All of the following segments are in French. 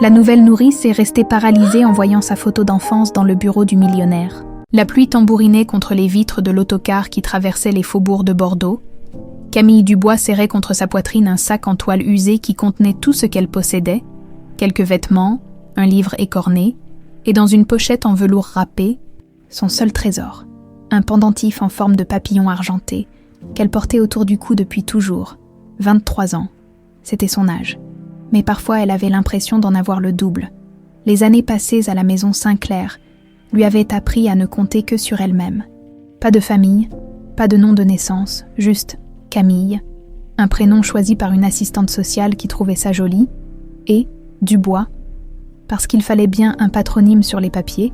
La nouvelle nourrice est restée paralysée en voyant sa photo d'enfance dans le bureau du millionnaire. La pluie tambourinait contre les vitres de l'autocar qui traversait les faubourgs de Bordeaux. Camille Dubois serrait contre sa poitrine un sac en toile usée qui contenait tout ce qu'elle possédait, quelques vêtements, un livre écorné, et dans une pochette en velours râpé, son seul trésor, un pendentif en forme de papillon argenté, qu'elle portait autour du cou depuis toujours, 23 ans. C'était son âge. Mais parfois elle avait l'impression d'en avoir le double. Les années passées à la maison Sinclair lui avaient appris à ne compter que sur elle-même. Pas de famille, pas de nom de naissance, juste Camille, un prénom choisi par une assistante sociale qui trouvait ça joli, et Dubois, parce qu'il fallait bien un patronyme sur les papiers.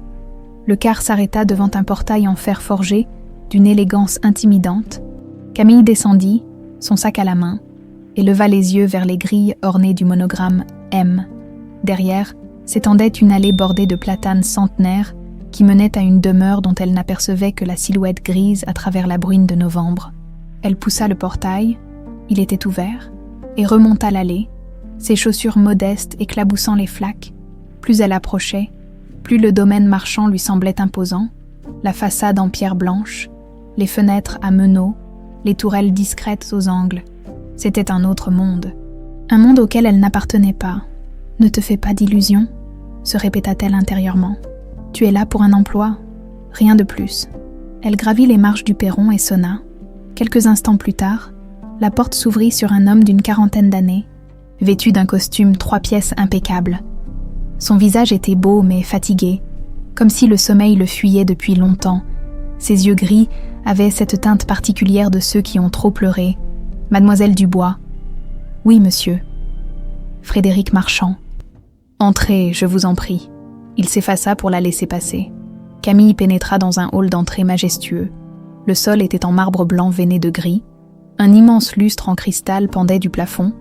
Le car s'arrêta devant un portail en fer forgé, d'une élégance intimidante. Camille descendit, son sac à la main, et leva les yeux vers les grilles ornées du monogramme M. Derrière, s'étendait une allée bordée de platanes centenaires qui menait à une demeure dont elle n'apercevait que la silhouette grise à travers la bruine de novembre. Elle poussa le portail, il était ouvert, et remonta l'allée, ses chaussures modestes éclaboussant les flaques. Plus elle approchait, plus le domaine marchand lui semblait imposant, la façade en pierre blanche, les fenêtres à meneaux, les tourelles discrètes aux angles. C'était un autre monde. Un monde auquel elle n'appartenait pas. « Ne te fais pas d'illusions », se répéta-t-elle intérieurement. « Tu es là pour un emploi, rien de plus. » Elle gravit les marches du perron et sonna. Quelques instants plus tard, la porte s'ouvrit sur un homme d'une quarantaine d'années, vêtu d'un costume 3 pièces impeccable. Son visage était beau mais fatigué, comme si le sommeil le fuyait depuis longtemps. Ses yeux gris avaient cette teinte particulière de ceux qui ont trop pleuré. « Mademoiselle Dubois. »« Oui, monsieur. » Frédéric Marchand. « Entrez, je vous en prie. » Il s'effaça pour la laisser passer. Camille pénétra dans un hall d'entrée majestueux. Le sol était en marbre blanc veiné de gris. Un immense lustre en cristal pendait du plafond,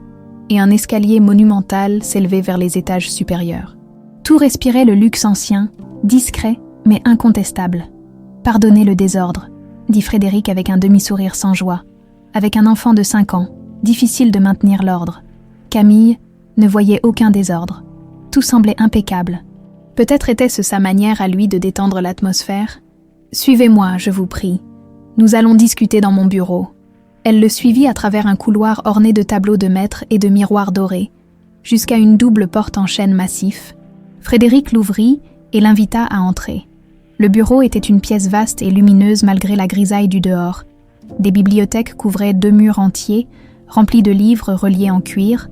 et un escalier monumental s'élevait vers les étages supérieurs. Tout respirait le luxe ancien, discret mais incontestable. « Pardonnez le désordre », dit Frédéric avec un demi-sourire sans joie. Avec un enfant de 5 ans, difficile de maintenir l'ordre. Camille ne voyait aucun désordre. Tout semblait impeccable. Peut-être était-ce sa manière à lui de détendre l'atmosphère. « Suivez-moi, je vous prie. Nous allons discuter dans mon bureau. » Elle le suivit à travers un couloir orné de tableaux de maître et de miroirs dorés, jusqu'à une double porte en chêne massif. Frédéric l'ouvrit et l'invita à entrer. Le bureau était une pièce vaste et lumineuse malgré la grisaille du dehors. Des bibliothèques couvraient 2 murs entiers, remplis de livres reliés en cuir.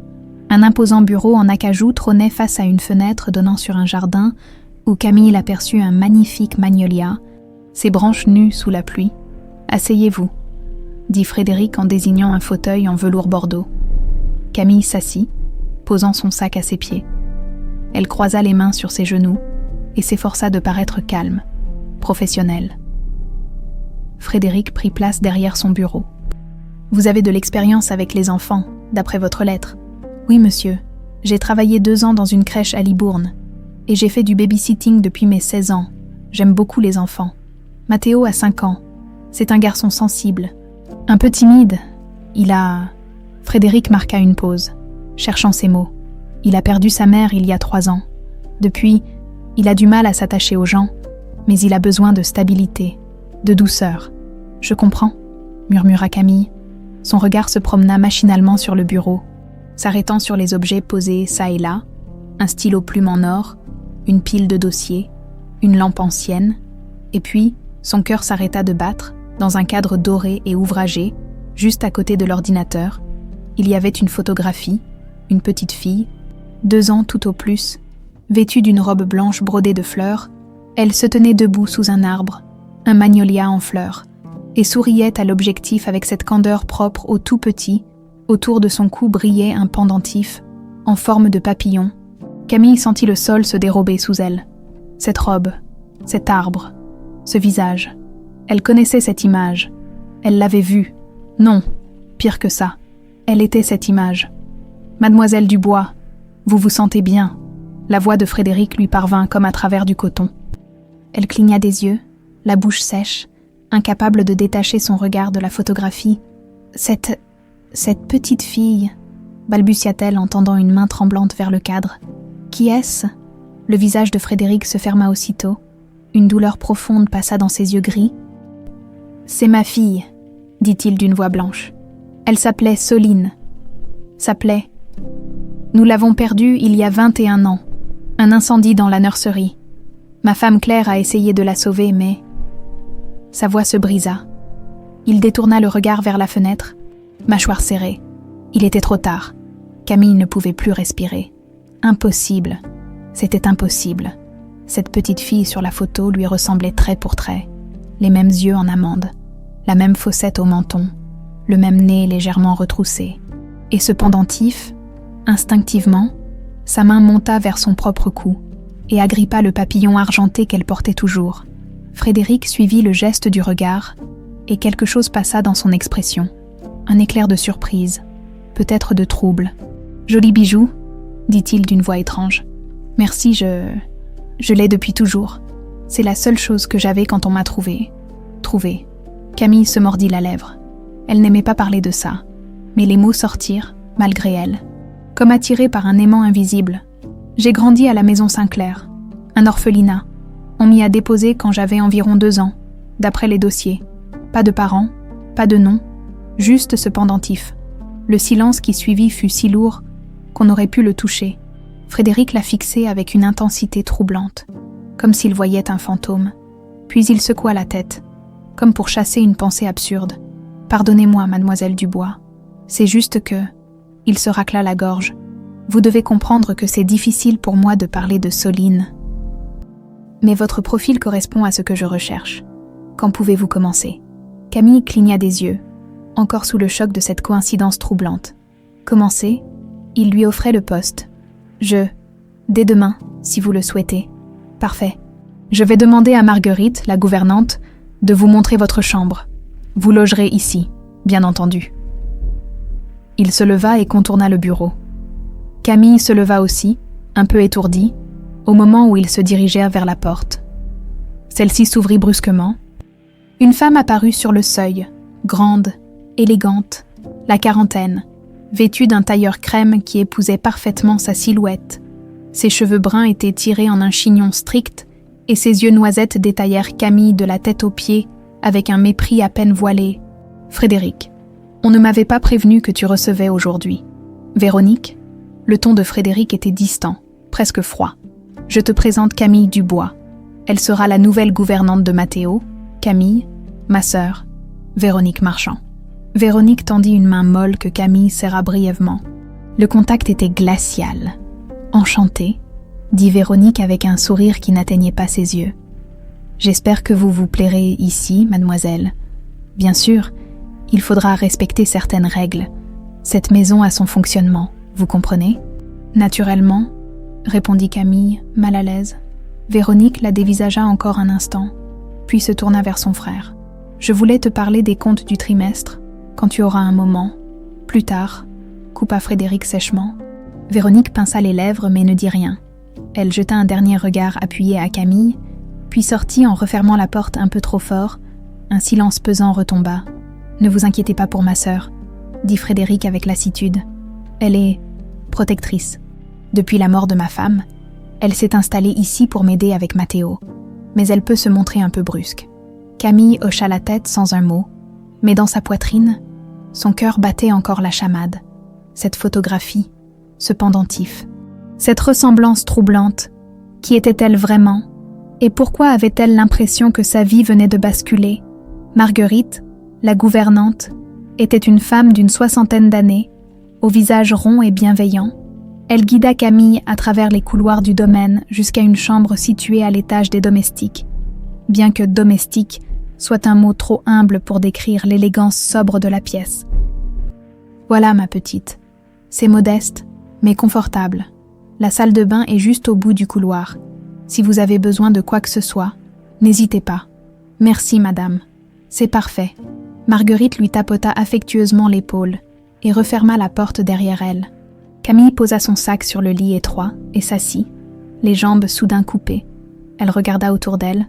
Un imposant bureau en acajou trônait face à une fenêtre donnant sur un jardin où Camille aperçut un magnifique magnolia, ses branches nues sous la pluie. « Asseyez-vous », dit Frédéric en désignant un fauteuil en velours bordeaux. Camille s'assit, posant son sac à ses pieds. Elle croisa les mains sur ses genoux et s'efforça de paraître calme, professionnelle. Frédéric prit place derrière son bureau. « Vous avez de l'expérience avec les enfants, d'après votre lettre. »« Oui, monsieur. J'ai travaillé 2 ans dans une crèche à Libourne. Et j'ai fait du babysitting depuis mes 16 ans. J'aime beaucoup les enfants. Mathéo a 5 ans. C'est un garçon sensible. Un peu timide. Il a... » Frédéric marqua une pause, cherchant ses mots. Il a perdu sa mère il y a 3 ans. Depuis, il a du mal à s'attacher aux gens, mais il a besoin de stabilité, de douceur. « Je comprends », murmura Camille. Son regard se promena machinalement sur le bureau, s'arrêtant sur les objets posés çà et là, un stylo plume en or, une pile de dossiers, une lampe ancienne, et puis son cœur s'arrêta de battre dans un cadre doré et ouvragé, juste à côté de l'ordinateur. Il y avait une photographie, une petite fille, 2 ans tout au plus, vêtue d'une robe blanche brodée de fleurs. Elle se tenait debout sous un arbre, un magnolia en fleurs, et souriait à l'objectif avec cette candeur propre au tout petit. Autour de son cou brillait un pendentif, en forme de papillon. Camille sentit le sol se dérober sous elle. Cette robe, cet arbre, ce visage. Elle connaissait cette image. Elle l'avait vue. Non, pire que ça. Elle était cette image. « Mademoiselle Dubois, vous vous sentez bien ?» La voix de Frédéric lui parvint comme à travers du coton. Elle cligna des yeux, la bouche sèche, incapable de détacher son regard de la photographie. « Cette petite fille, balbutia-t-elle en tendant une main tremblante vers le cadre. Qui est-ce » Le visage de Frédéric se ferma aussitôt. Une douleur profonde passa dans ses yeux gris. « C'est ma fille, » dit-il d'une voix blanche. « Elle s'appelait Soline. » S'appelait. Nous l'avons perdue il y a 21 ans. Un incendie dans la nurserie. Ma femme Claire a essayé de la sauver, mais... Sa voix se brisa. Il détourna le regard vers la fenêtre, mâchoire serrée. Il était trop tard. Camille ne pouvait plus respirer. Impossible. C'était impossible. Cette petite fille sur la photo lui ressemblait trait pour trait. Les mêmes yeux en amande, la même fossette au menton, le même nez légèrement retroussé. Et ce pendentif, instinctivement, sa main monta vers son propre cou et agrippa le papillon argenté qu'elle portait toujours. Frédéric suivit le geste du regard et quelque chose passa dans son expression. Un éclair de surprise, peut-être de trouble. « Joli bijou » dit-il d'une voix étrange. « Merci, je l'ai depuis toujours. C'est la seule chose que j'avais quand on m'a trouvée. » Trouvée. Camille se mordit la lèvre. Elle n'aimait pas parler de ça, mais les mots sortirent, malgré elle. Comme attirée par un aimant invisible. J'ai grandi à la maison Sinclair, un orphelinat. On m'y a déposé quand j'avais environ 2 ans, d'après les dossiers. Pas de parents, pas de nom, juste ce pendentif. Le silence qui suivit fut si lourd qu'on aurait pu le toucher. Frédéric l'a fixé avec une intensité troublante, comme s'il voyait un fantôme. Puis il secoua la tête, comme pour chasser une pensée absurde. « Pardonnez-moi, mademoiselle Dubois. C'est juste que... » Il se racla la gorge. « Vous devez comprendre que c'est difficile pour moi de parler de Soline. Mais votre profil correspond à ce que je recherche. Quand pouvez-vous commencer ?» Camille cligna des yeux, encore sous le choc de cette coïncidence troublante. « Commencer ?» Il lui offrait le poste. « Dès demain, si vous le souhaitez. »« Parfait. Je vais demander à Marguerite, la gouvernante, de vous montrer votre chambre. Vous logerez ici, bien entendu. » Il se leva et contourna le bureau. Camille se leva aussi, un peu étourdie, au moment où ils se dirigèrent vers la porte. Celle-ci s'ouvrit brusquement. Une femme apparut sur le seuil, grande, élégante, la quarantaine, vêtue d'un tailleur crème qui épousait parfaitement sa silhouette. Ses cheveux bruns étaient tirés en un chignon strict et ses yeux noisettes détaillèrent Camille de la tête aux pieds avec un mépris à peine voilé. « Frédéric, on ne m'avait pas prévenu que tu recevais aujourd'hui. »« Véronique ?» Le ton de Frédéric était distant, presque froid. « Je te présente Camille Dubois. Elle sera la nouvelle gouvernante de Mathéo. Camille, ma sœur, Véronique Marchand. » Véronique tendit une main molle que Camille serra brièvement. Le contact était glacial. « Enchantée, » dit Véronique avec un sourire qui n'atteignait pas ses yeux. « J'espère que vous vous plairez ici, mademoiselle. Bien sûr, il faudra respecter certaines règles. Cette maison a son fonctionnement, vous comprenez ? » « Naturellement, » répondit Camille, mal à l'aise. Véronique la dévisagea encore un instant, puis se tourna vers son frère. « Je voulais te parler des comptes du trimestre, quand tu auras un moment. Plus tard, » coupa Frédéric sèchement. Véronique pinça les lèvres mais ne dit rien. Elle jeta un dernier regard appuyé à Camille, puis sortit en refermant la porte un peu trop fort. Un silence pesant retomba. « Ne vous inquiétez pas pour ma sœur, » dit Frédéric avec lassitude. « Elle est protectrice. Depuis la mort de ma femme, elle s'est installée ici pour m'aider avec Mathéo, mais elle peut se montrer un peu brusque. » Camille hocha la tête sans un mot, mais dans sa poitrine, son cœur battait encore la chamade. Cette photographie, ce pendentif, cette ressemblance troublante, qui était-elle vraiment ? Et pourquoi avait-elle l'impression que sa vie venait de basculer ? Marguerite, la gouvernante, était une femme d'une 60aine d'années, au visage rond et bienveillant. Elle guida Camille à travers les couloirs du domaine jusqu'à une chambre située à l'étage des domestiques. Bien que domestique soit un mot trop humble pour décrire l'élégance sobre de la pièce. « Voilà ma petite. C'est modeste, mais confortable. La salle de bain est juste au bout du couloir. Si vous avez besoin de quoi que ce soit, n'hésitez pas. Merci, madame. C'est parfait. » Marguerite lui tapota affectueusement l'épaule et referma la porte derrière elle. Camille posa son sac sur le lit étroit et s'assit, les jambes soudain coupées. Elle regarda autour d'elle,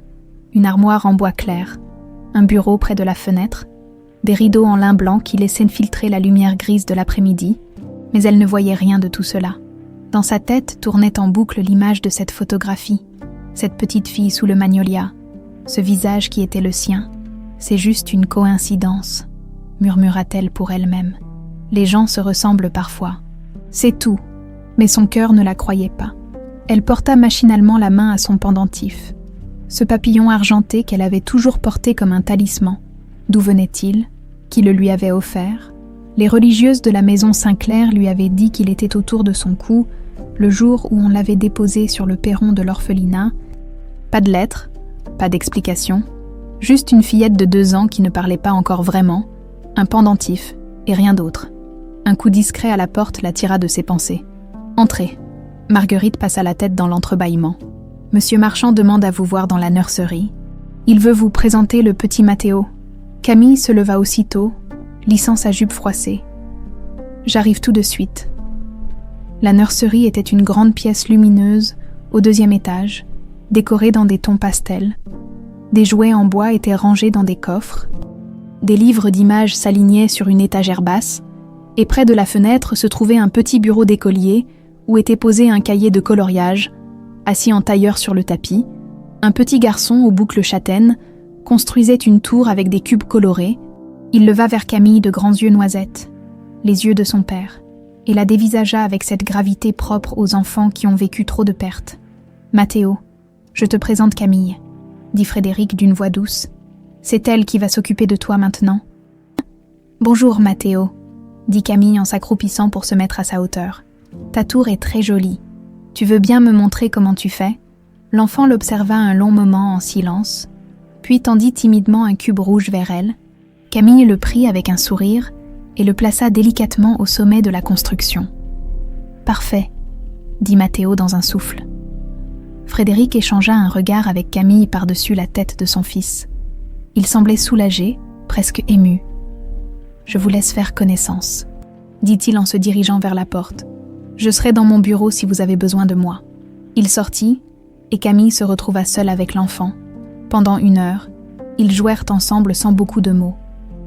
une armoire en bois clair, un bureau près de la fenêtre, des rideaux en lin blanc qui laissaient filtrer la lumière grise de l'après-midi, mais elle ne voyait rien de tout cela. Dans sa tête tournait en boucle l'image de cette photographie, cette petite fille sous le magnolia, ce visage qui était le sien. C'est juste une coïncidence, murmura-t-elle pour elle-même. Les gens se ressemblent parfois. C'est tout, mais son cœur ne la croyait pas. Elle porta machinalement la main à son pendentif. Ce papillon argenté qu'elle avait toujours porté comme un talisman. D'où venait-il? Qui le lui avait offert? Les religieuses de la maison Saint-Clair lui avaient dit qu'il était autour de son cou le jour où on l'avait déposé sur le perron de l'orphelinat. Pas de lettre, pas d'explication, juste une fillette de 2 ans qui ne parlait pas encore vraiment, un pendentif et rien d'autre. Un coup discret à la porte l'attira de ses pensées. « Entrez !» Marguerite passa la tête dans l'entrebâillement. « Monsieur Marchand demande à vous voir dans la nurserie. Il veut vous présenter le petit Mathéo. » Camille se leva aussitôt, lissant sa jupe froissée. « J'arrive tout de suite. » La nurserie était une grande pièce lumineuse, au 2e étage, décorée dans des tons pastels. Des jouets en bois étaient rangés dans des coffres. Des livres d'images s'alignaient sur une étagère basse, et près de la fenêtre se trouvait un petit bureau d'écolier où était posé un cahier de coloriage, assis en tailleur sur le tapis. Un petit garçon aux boucles châtaines construisait une tour avec des cubes colorés. Il leva vers Camille de grands yeux noisettes, les yeux de son père, et la dévisagea avec cette gravité propre aux enfants qui ont vécu trop de pertes. « Mathéo, je te présente Camille, » dit Frédéric d'une voix douce. « C'est elle qui va s'occuper de toi maintenant. »« Bonjour, Mathéo, » dit Camille en s'accroupissant pour se mettre à sa hauteur. « Ta tour est très jolie. Tu veux bien me montrer comment tu fais ?» L'enfant l'observa un long moment en silence, puis tendit timidement un cube rouge vers elle. Camille le prit avec un sourire et le plaça délicatement au sommet de la construction. « Parfait, » dit Mathéo dans un souffle. Frédéric échangea un regard avec Camille par-dessus la tête de son fils. Il semblait soulagé, presque ému. « Je vous laisse faire connaissance, » dit-il en se dirigeant vers la porte. « Je serai dans mon bureau si vous avez besoin de moi. » Il sortit, et Camille se retrouva seule avec l'enfant. Pendant 1 heure, ils jouèrent ensemble sans beaucoup de mots.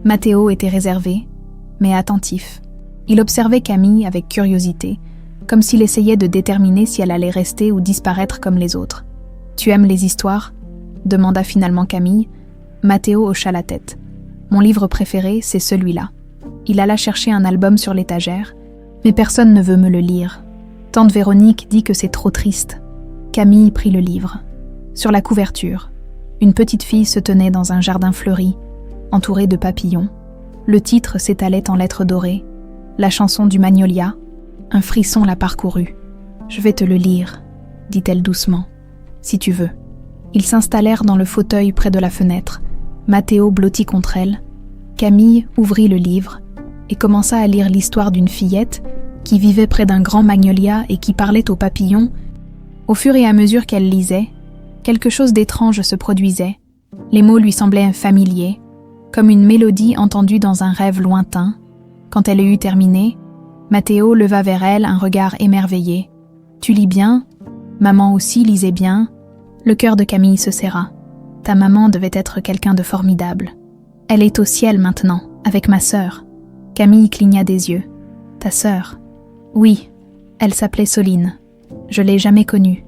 Mathéo était réservé, mais attentif. Il observait Camille avec curiosité, comme s'il essayait de déterminer si elle allait rester ou disparaître comme les autres. « Tu aimes les histoires ?» demanda finalement Camille. Mathéo hocha la tête. « Mon livre préféré, c'est celui-là. » Il alla chercher un album sur l'étagère, mais personne ne veut me le lire. Tante Véronique dit que c'est trop triste. Camille prit le livre. Sur la couverture, une petite fille se tenait dans un jardin fleuri, entourée de papillons. Le titre s'étalait en lettres dorées. La chanson du magnolia. Un frisson la parcourut. « Je vais te le lire, » dit-elle doucement, « si tu veux. » Ils s'installèrent dans le fauteuil près de la fenêtre. Mathéo blottit contre elle. Camille ouvrit le livre et commença à lire l'histoire d'une fillette qui vivait près d'un grand magnolia et qui parlait aux papillons. Au fur et à mesure qu'elle lisait, quelque chose d'étrange se produisait. Les mots lui semblaient familiers, comme une mélodie entendue dans un rêve lointain. Quand elle eut terminé, Mathéo leva vers elle un regard émerveillé. « Tu lis bien ? Maman aussi lisait bien. » Le cœur de Camille se serra. « Ta maman devait être quelqu'un de formidable. Elle est au ciel maintenant, avec ma sœur. » Camille cligna des yeux. « Ta sœur ? » ?»« Oui, elle s'appelait Soline. Je l'ai jamais connue,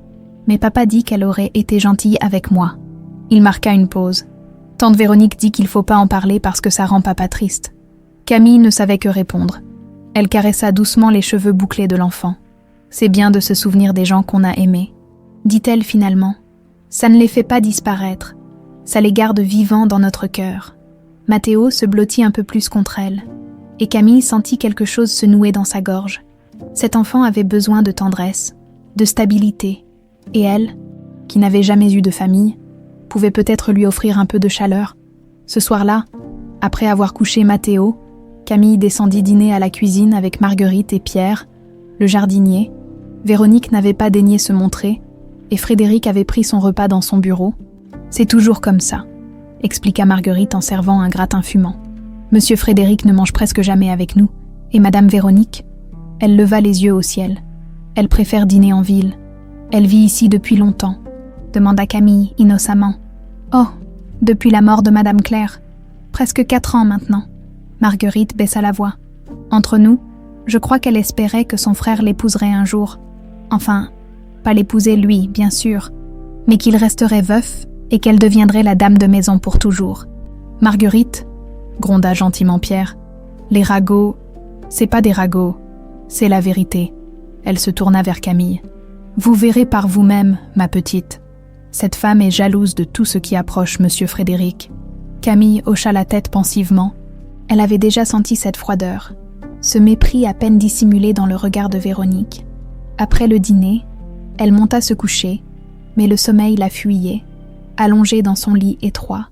mais papa dit qu'elle aurait été gentille avec moi. » Il marqua une pause. Tante Véronique dit qu'il faut pas en parler parce que ça rend papa triste. Camille ne savait que répondre. Elle caressa doucement les cheveux bouclés de l'enfant. « C'est bien de se souvenir des gens qu'on a aimés, » dit-elle finalement. « Ça ne les fait pas disparaître, ça les garde vivants dans notre cœur. » Mathéo se blottit un peu plus contre elle, et Camille sentit quelque chose se nouer dans sa gorge. Cet enfant avait besoin de tendresse, de stabilité, et elle, qui n'avait jamais eu de famille, pouvait peut-être lui offrir un peu de chaleur. Ce soir-là, après avoir couché Mathéo, Camille descendit dîner à la cuisine avec Marguerite et Pierre, le jardinier. Véronique n'avait pas daigné se montrer, et Frédéric avait pris son repas dans son bureau. « C'est toujours comme ça », expliqua Marguerite en servant un gratin fumant. « Monsieur Frédéric ne mange presque jamais avec nous, et Madame Véronique ?» Elle leva les yeux au ciel. « Elle préfère dîner en ville. Elle vit ici depuis longtemps », demanda Camille innocemment. « Oh, depuis la mort de Madame Claire. Presque 4 ans maintenant. » Marguerite baissa la voix. « Entre nous, je crois qu'elle espérait que son frère l'épouserait un jour. Enfin, pas l'épouser lui, bien sûr, mais qu'il resterait veuf et qu'elle deviendrait la dame de maison pour toujours. Marguerite, gronda gentiment Pierre, les ragots, c'est pas des ragots, c'est la vérité. Elle se tourna vers Camille. Vous verrez par vous-même, ma petite. Cette femme est jalouse de tout ce qui approche Monsieur Frédéric. Camille hocha la tête pensivement. Elle avait déjà senti cette froideur, ce mépris à peine dissimulé dans le regard de Véronique. Après le dîner, elle monta se coucher, mais le sommeil la fuyait. Allongée dans son lit étroit,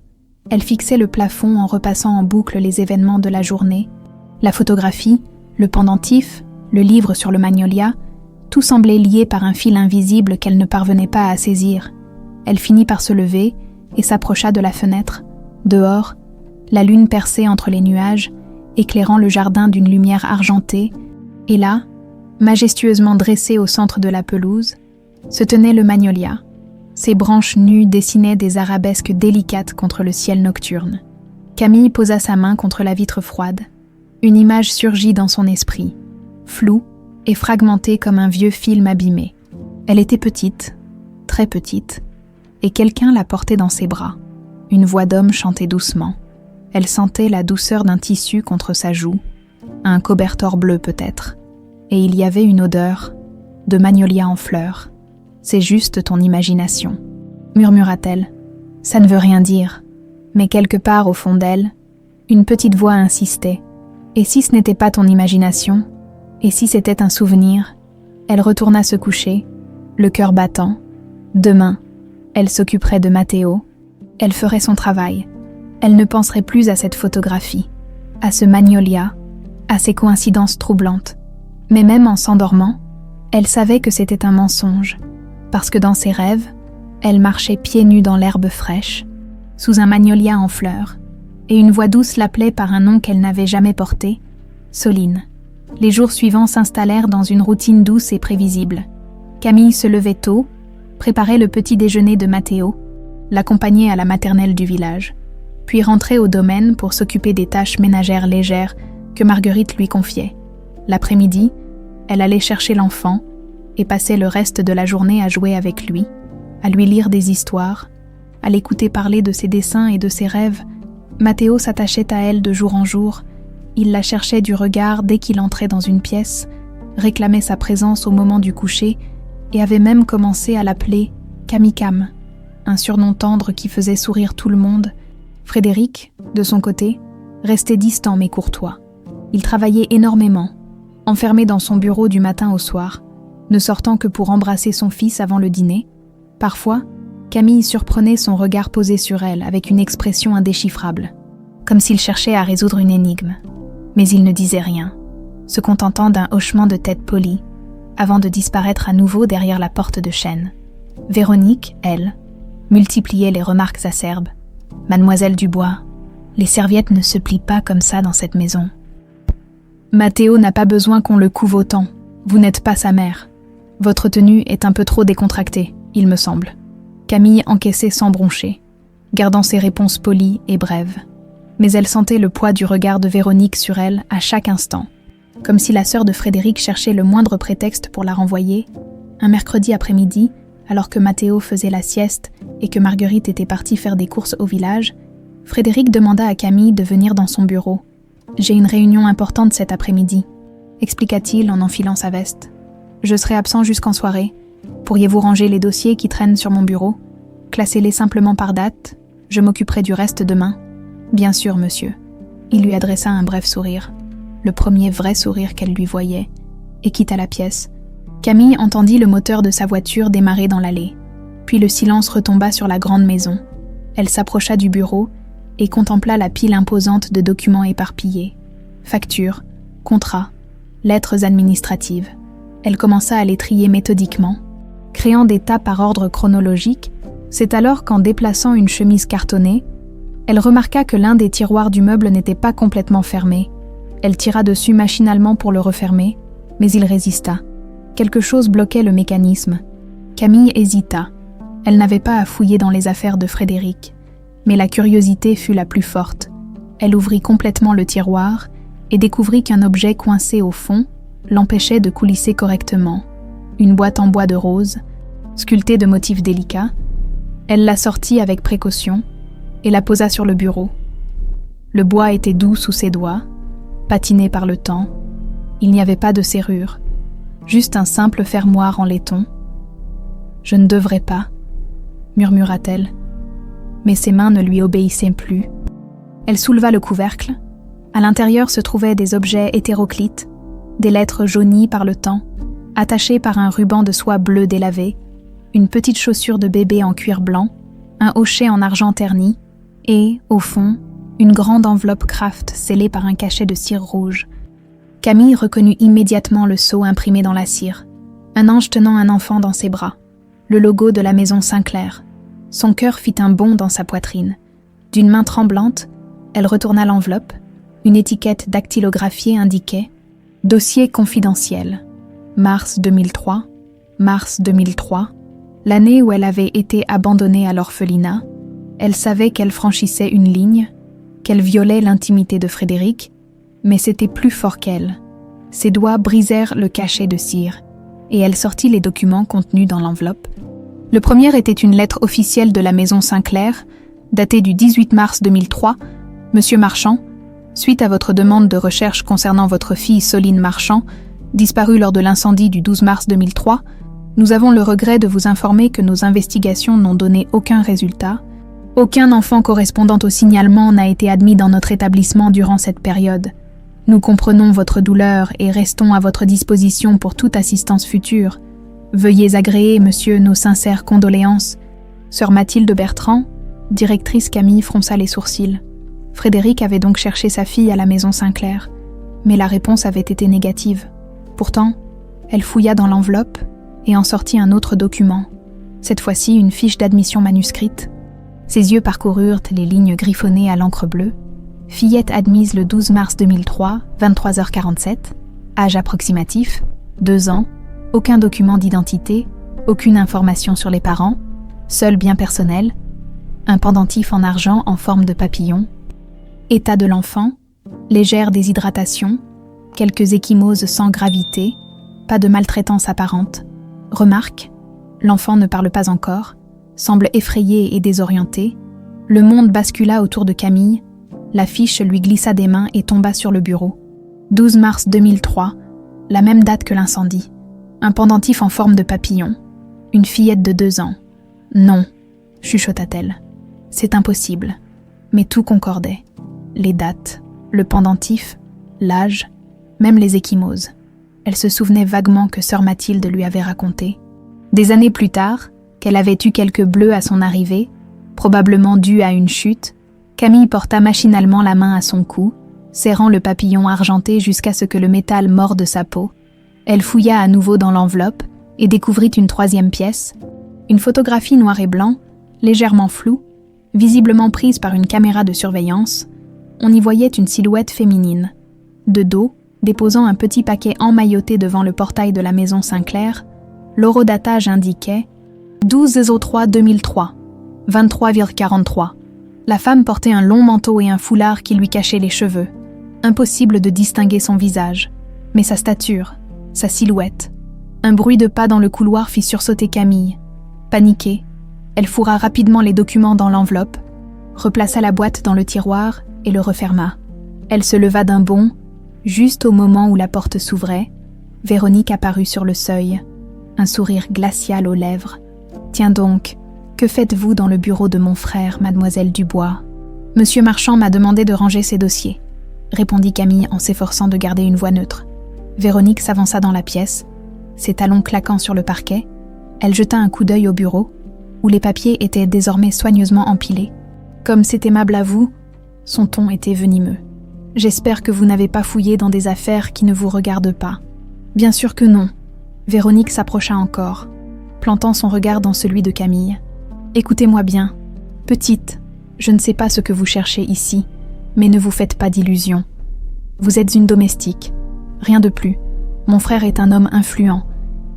elle fixait le plafond en repassant en boucle les événements de la journée. La photographie, le pendentif, le livre sur le magnolia, tout semblait lié par un fil invisible qu'elle ne parvenait pas à saisir. Elle finit par se lever et s'approcha de la fenêtre. Dehors, la lune perçait entre les nuages, éclairant le jardin d'une lumière argentée, et là, majestueusement dressé au centre de la pelouse, se tenait le magnolia. Ses branches nues dessinaient des arabesques délicates contre le ciel nocturne. Camille posa sa main contre la vitre froide. Une image surgit dans son esprit, floue et fragmentée comme un vieux film abîmé. Elle était petite, très petite, et quelqu'un la portait dans ses bras. Une voix d'homme chantait doucement. Elle sentait la douceur d'un tissu contre sa joue, un cobertor bleu peut-être, et il y avait une odeur de magnolia en fleurs. C'est juste ton imagination, murmura-t-elle. Ça ne veut rien dire, mais quelque part au fond d'elle, une petite voix insistait. Et si ce n'était pas ton imagination, et si c'était un souvenir? Elle retourna se coucher, le cœur battant. Demain, elle s'occuperait de Matteo. Elle ferait son travail. Elle ne penserait plus à cette photographie, à ce magnolia, à ces coïncidences troublantes. Mais même en s'endormant, elle savait que c'était un mensonge, parce que dans ses rêves, elle marchait pieds nus dans l'herbe fraîche, sous un magnolia en fleurs, et une voix douce l'appelait par un nom qu'elle n'avait jamais porté, Soline. Les jours suivants s'installèrent dans une routine douce et prévisible. Camille se levait tôt, préparait le petit déjeuner de Matteo, l'accompagnait à la maternelle du village, puis rentrait au domaine pour s'occuper des tâches ménagères légères que Marguerite lui confiait. L'après-midi, elle allait chercher l'enfant et passait le reste de la journée à jouer avec lui, à lui lire des histoires, à l'écouter parler de ses dessins et de ses rêves. Matteo s'attachait à elle de jour en jour. Il la cherchait du regard dès qu'il entrait dans une pièce, réclamait sa présence au moment du coucher et avait même commencé à l'appeler Camicam, un surnom tendre qui faisait sourire tout le monde. Frédéric, de son côté, restait distant mais courtois. Il travaillait énormément, enfermé dans son bureau du matin au soir, ne sortant que pour embrasser son fils avant le dîner. Parfois, Camille surprenait son regard posé sur elle avec une expression indéchiffrable, comme s'il cherchait à résoudre une énigme. Mais il ne disait rien, se contentant d'un hochement de tête poli, avant de disparaître à nouveau derrière la porte de chêne. Véronique, elle, multipliait les remarques acerbes. « Mademoiselle Dubois, les serviettes ne se plient pas comme ça dans cette maison. Matteo n'a pas besoin qu'on le couve autant, vous n'êtes pas sa mère. Votre tenue est un peu trop décontractée, il me semble. » Camille encaissait sans broncher, gardant ses réponses polies et brèves. Mais elle sentait le poids du regard de Véronique sur elle à chaque instant, comme si la sœur de Frédéric cherchait le moindre prétexte pour la renvoyer. Un mercredi après-midi, alors que Matteo faisait la sieste et que Marguerite était partie faire des courses au village, Frédéric demanda à Camille de venir dans son bureau. « J'ai une réunion importante cet après-midi », expliqua-t-il en enfilant sa veste. « Je serai absent jusqu'en soirée. Pourriez-vous ranger les dossiers qui traînent sur mon bureau? Classez-les simplement par date. Je m'occuperai du reste demain. » « Bien sûr, monsieur. » Il lui adressa un bref sourire, le premier vrai sourire qu'elle lui voyait, et quitta la pièce. Camille entendit le moteur de sa voiture démarrer dans l'allée. Puis le silence retomba sur la grande maison. Elle s'approcha du bureau et contempla la pile imposante de documents éparpillés. Factures, contrats, lettres administratives. Elle commença à les trier méthodiquement, créant des tas par ordre chronologique. C'est alors qu'en déplaçant une chemise cartonnée, elle remarqua que l'un des tiroirs du meuble n'était pas complètement fermé. Elle tira dessus machinalement pour le refermer, mais il résista. Quelque chose bloquait le mécanisme. Camille hésita. Elle n'avait pas à fouiller dans les affaires de Frédéric, mais la curiosité fut la plus forte. Elle ouvrit complètement le tiroir et découvrit qu'un objet coincé au fond l'empêchait de coulisser correctement. une boîte en bois de rose, sculptée de motifs délicats. Elle la sortit avec précaution et la posa sur le bureau. Le bois était doux sous ses doigts, patiné par le temps. Il n'y avait pas de serrure, juste un simple fermoir en laiton. « Je ne devrais pas », murmura-t-elle. Mais ses mains ne lui obéissaient plus. Elle souleva le couvercle. À l'intérieur se trouvaient des objets hétéroclites, des lettres jaunies par le temps, attachées par un ruban de soie bleue délavé, une petite chaussure de bébé en cuir blanc, un hochet en argent terni et, au fond, une grande enveloppe Kraft scellée par un cachet de cire rouge. Camille reconnut immédiatement le sceau imprimé dans la cire, un ange tenant un enfant dans ses bras, le logo de la maison Sinclair. Son cœur fit un bond dans sa poitrine. D'une main tremblante, elle retourna l'enveloppe. Une étiquette dactylographiée indiquait « Dossier confidentiel. Mars 2003, mars 2003, l'année où elle avait été abandonnée à l'orphelinat. Elle savait qu'elle franchissait une ligne, qu'elle violait l'intimité de Frédéric, mais c'était plus fort qu'elle. Ses doigts brisèrent le cachet de cire, et elle sortit les documents contenus dans l'enveloppe. Le premier était une lettre officielle de la maison Sinclair, datée du 18 mars 2003. « Monsieur Marchand, suite à votre demande de recherche concernant votre fille Soline Marchand, disparue lors de l'incendie du 12 mars 2003, nous avons le regret de vous informer que nos investigations n'ont donné aucun résultat. Aucun enfant correspondant au signalement n'a été admis dans notre établissement durant cette période. Nous comprenons votre douleur et restons à votre disposition pour toute assistance future. Veuillez agréer, monsieur, nos sincères condoléances. Sœur Mathilde Bertrand, directrice. Camille fronça les sourcils. Frédéric avait donc cherché sa fille à la maison Sinclair, mais la réponse avait été négative. Pourtant, elle fouilla dans l'enveloppe et en sortit un autre document, cette fois-ci une fiche d'admission manuscrite. Ses yeux parcoururent les lignes griffonnées à l'encre bleue. Fillette admise le 12 mars 2003, 23h47, âge approximatif, 2 ans, aucun document d'identité, aucune information sur les parents, seul bien personnel, un pendentif en argent en forme de papillon. État de l'enfant, légère déshydratation, quelques ecchymoses sans gravité, pas de maltraitance apparente. Remarque, l'enfant ne parle pas encore, semble effrayé et désorienté. Le monde bascula autour de Camille, la fiche lui glissa des mains et tomba sur le bureau. 12 mars 2003, la même date que l'incendie. Un pendentif en forme de papillon. Une fillette de 2 ans. Non, chuchota-t-elle. C'est impossible. Mais tout concordait. Les dates, le pendentif, l'âge, même les ecchymoses. Elle se souvenait vaguement que sœur Mathilde lui avait raconté. Des années plus tard, qu'elle avait eu quelques bleus à son arrivée, probablement dû à une chute, Camille porta machinalement la main à son cou, serrant le papillon argenté jusqu'à ce que le métal morde sa peau. Elle fouilla à nouveau dans l'enveloppe et découvrit une 3e pièce, une photographie noir et blanc, légèrement floue, visiblement prise par une caméra de surveillance. On y voyait une silhouette féminine. De dos, déposant un petit paquet emmailloté devant le portail de la maison Sinclair, l'horodatage indiquait 12/03/2003, 23,43. La femme portait un long manteau et un foulard qui lui cachaient les cheveux. Impossible de distinguer son visage, mais sa stature, sa silhouette. Un bruit de pas dans le couloir fit sursauter Camille. Paniquée, elle fourra rapidement les documents dans l'enveloppe, replaça la boîte dans le tiroir et le referma. Elle se leva d'un bond, juste au moment où la porte s'ouvrait. Véronique apparut sur le seuil, un sourire glacial aux lèvres. « Tiens donc, que faites-vous dans le bureau de mon frère, mademoiselle Dubois ? Monsieur Marchand m'a demandé de ranger ses dossiers, » répondit Camille en s'efforçant de garder une voix neutre. Véronique s'avança dans la pièce, ses talons claquant sur le parquet. Elle jeta un coup d'œil au bureau, où les papiers étaient désormais soigneusement empilés. Comme c'est aimable à vous, son ton était venimeux. « J'espère que vous n'avez pas fouillé dans des affaires qui ne vous regardent pas. » « Bien sûr que non. » Véronique s'approcha encore, plantant son regard dans celui de Camille. « Écoutez-moi bien. Petite, je ne sais pas ce que vous cherchez ici, mais ne vous faites pas d'illusions. Vous êtes une domestique. Rien de plus. Mon frère est un homme influent,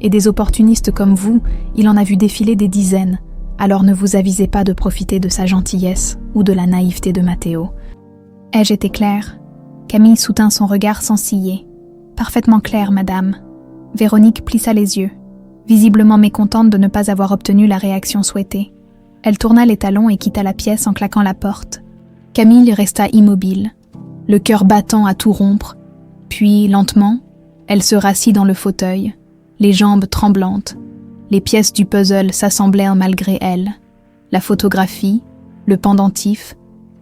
et des opportunistes comme vous, il en a vu défiler des dizaines, alors ne vous avisez pas de profiter de sa gentillesse ou de la naïveté de Mathéo. » Ai-je été claire ? Camille soutint son regard sans ciller. « Parfaitement clair, madame. » Véronique plissa les yeux. visiblement mécontente de ne pas avoir obtenu la réaction souhaitée. Elle tourna les talons et quitta la pièce en claquant la porte. Camille resta immobile, le cœur battant à tout rompre, puis, lentement, elle se rassit dans le fauteuil, les jambes tremblantes. Les pièces du puzzle s'assemblèrent malgré elle. La photographie, le pendentif,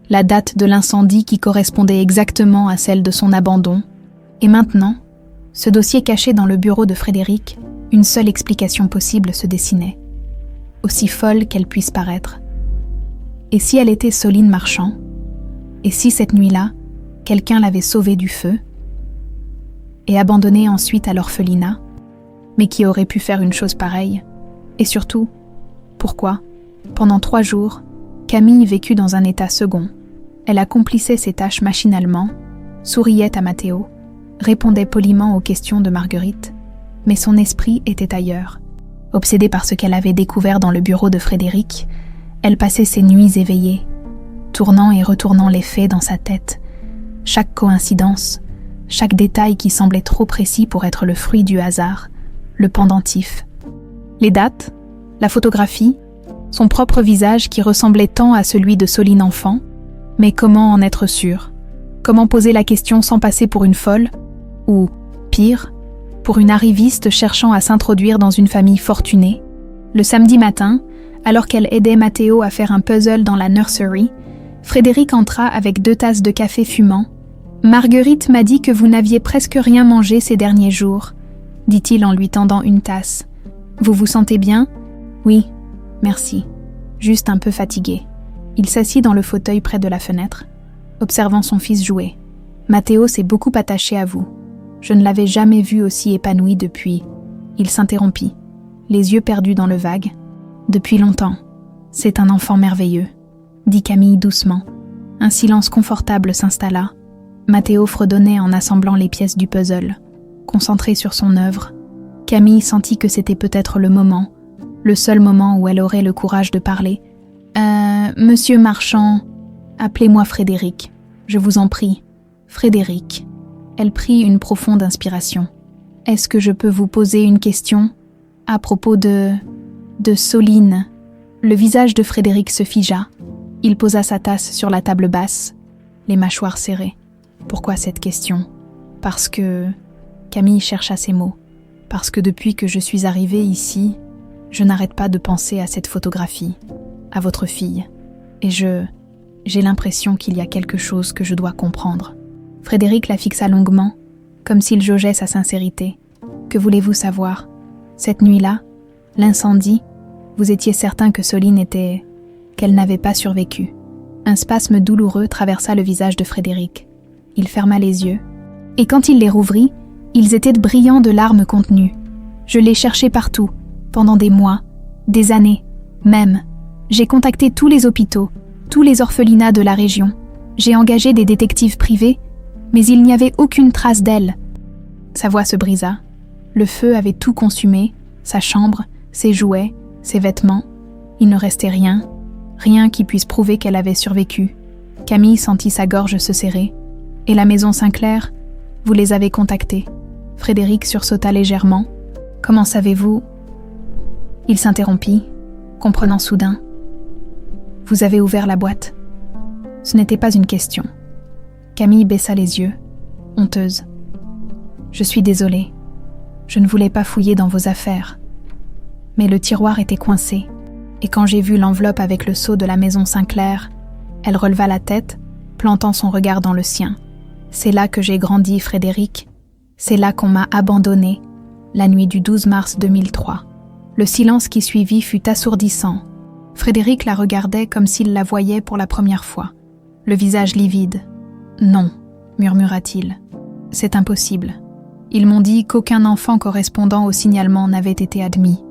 la date de l'incendie qui correspondait exactement à celle de son abandon. Et maintenant, ce dossier caché dans le bureau de Frédéric, une seule explication possible se dessinait, aussi folle qu'elle puisse paraître. Et si elle était Soline Marchand? Et si cette nuit-là, quelqu'un l'avait sauvée du feu et abandonnée ensuite à l'orphelinat? Mais qui aurait pu faire une chose pareille? Et surtout, pourquoi, pendant 3 jours, Camille vécut dans un état second? Elle accomplissait ses tâches machinalement, souriait à Mathéo, répondait poliment aux questions de Marguerite, mais son esprit était ailleurs. Obsédée par ce qu'elle avait découvert dans le bureau de Frédéric, elle passait ses nuits éveillée, tournant et retournant les faits dans sa tête, chaque coïncidence, chaque détail qui semblait trop précis pour être le fruit du hasard, le pendentif. Les dates, la photographie, son propre visage qui ressemblait tant à celui de Soline enfant, mais comment en être sûre? Comment poser la question sans passer pour une folle? Ou, pire, pour une arriviste cherchant à s'introduire dans une famille fortunée? Le samedi matin, alors qu'elle aidait Mathéo à faire un puzzle dans la nursery, Frédéric entra avec 2 tasses de café fumant. « Marguerite m'a dit que vous n'aviez presque rien mangé ces derniers jours, » dit-il en lui tendant une tasse. « Vous vous sentez bien? »« Oui, merci. Juste un peu fatigué. » Il s'assit dans le fauteuil près de la fenêtre, observant son fils jouer. « Mathéo s'est beaucoup attaché à vous. Je ne l'avais jamais vu aussi épanoui depuis. » Il s'interrompit, les yeux perdus dans le vague. « Depuis longtemps. C'est un enfant merveilleux, » dit Camille doucement. Un silence confortable s'installa. Mathéo fredonnait en assemblant les pièces du puzzle. Concentrée sur son œuvre, Camille sentit que c'était peut-être le moment, le seul moment où elle aurait le courage de parler. « Monsieur Marchand, appelez-moi Frédéric, je vous en prie. Frédéric. » Elle prit une profonde inspiration. « Est-ce que je peux vous poser une question à propos de Soline ?» Le visage de Frédéric se figea. Il posa sa tasse sur la table basse, les mâchoires serrées. Pourquoi cette question? Parce que... Camille chercha ses mots. Parce que depuis que je suis arrivée ici, je n'arrête pas de penser à cette photographie, à votre fille. Et j'ai l'impression qu'il y a quelque chose que je dois comprendre. Frédéric la fixa longuement, comme s'il jaugeait sa sincérité. Que voulez-vous savoir? Cette nuit-là, l'incendie, vous étiez certain que Soline qu'elle n'avait pas survécu. Un spasme douloureux traversa le visage de Frédéric. Il ferma les yeux, et quand il les rouvrit, ils étaient brillants de larmes contenues. Je l'ai cherché partout, pendant des mois, des années, même. J'ai contacté tous les hôpitaux, tous les orphelinats de la région. J'ai engagé des détectives privés, mais il n'y avait aucune trace d'elle. Sa voix se brisa. Le feu avait tout consumé, sa chambre, ses jouets, ses vêtements. Il ne restait rien, rien qui puisse prouver qu'elle avait survécu. Camille sentit sa gorge se serrer. Et la maison Sinclair, vous les avez contactés. Frédéric sursauta légèrement. Comment savez-vous? Il s'interrompit, comprenant soudain. Vous avez ouvert la boîte. Ce n'était pas une question. Camille baissa les yeux, honteuse. Je suis désolée. Je ne voulais pas fouiller dans vos affaires. Mais le tiroir était coincé, et quand j'ai vu l'enveloppe avec le sceau de la maison Sinclair, elle releva la tête, plantant son regard dans le sien. C'est là que j'ai grandi, Frédéric. C'est là qu'on m'a abandonnée, la nuit du 12 mars 2003. Le silence qui suivit fut assourdissant. Frédéric la regardait comme s'il la voyait pour la première fois, le visage livide. « Non », murmura-t-il. « C'est impossible. Ils m'ont dit qu'aucun enfant correspondant au signalement n'avait été admis.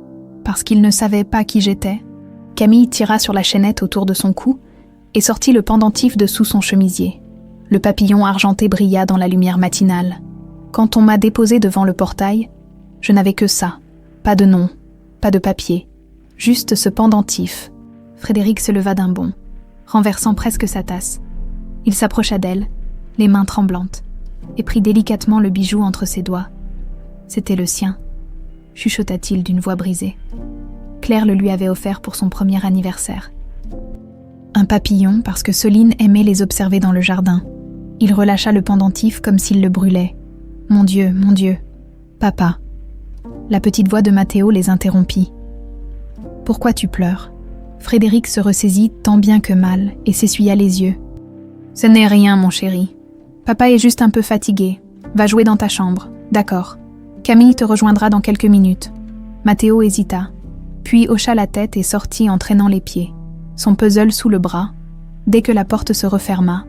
Parce qu'ils ne savaient pas qui j'étais. » Camille tira sur la chaînette autour de son cou et sortit le pendentif de sous son chemisier. Le papillon argenté brilla dans la lumière matinale. Quand on m'a déposé devant le portail, je n'avais que ça. Pas de nom, pas de papier. Juste ce pendentif. Frédéric se leva d'un bond, renversant presque sa tasse. Il s'approcha d'elle, les mains tremblantes, et prit délicatement le bijou entre ses doigts. C'était le sien. chuchota-t-il d'une voix brisée. Claire le lui avait offert pour son premier anniversaire. Un papillon parce que Soline aimait les observer dans le jardin. Il relâcha le pendentif comme s'il le brûlait. « Mon Dieu, papa !» La petite voix de Matteo les interrompit. « Pourquoi tu pleures ?» Frédéric se ressaisit tant bien que mal et s'essuya les yeux. « Ce n'est rien, mon chéri. Papa est juste un peu fatigué. Va jouer dans ta chambre, d'accord. Camille te rejoindra dans quelques minutes. » Matteo hésita, puis hocha la tête et sortit en traînant les pieds, son puzzle sous le bras. Dès que la porte se referma,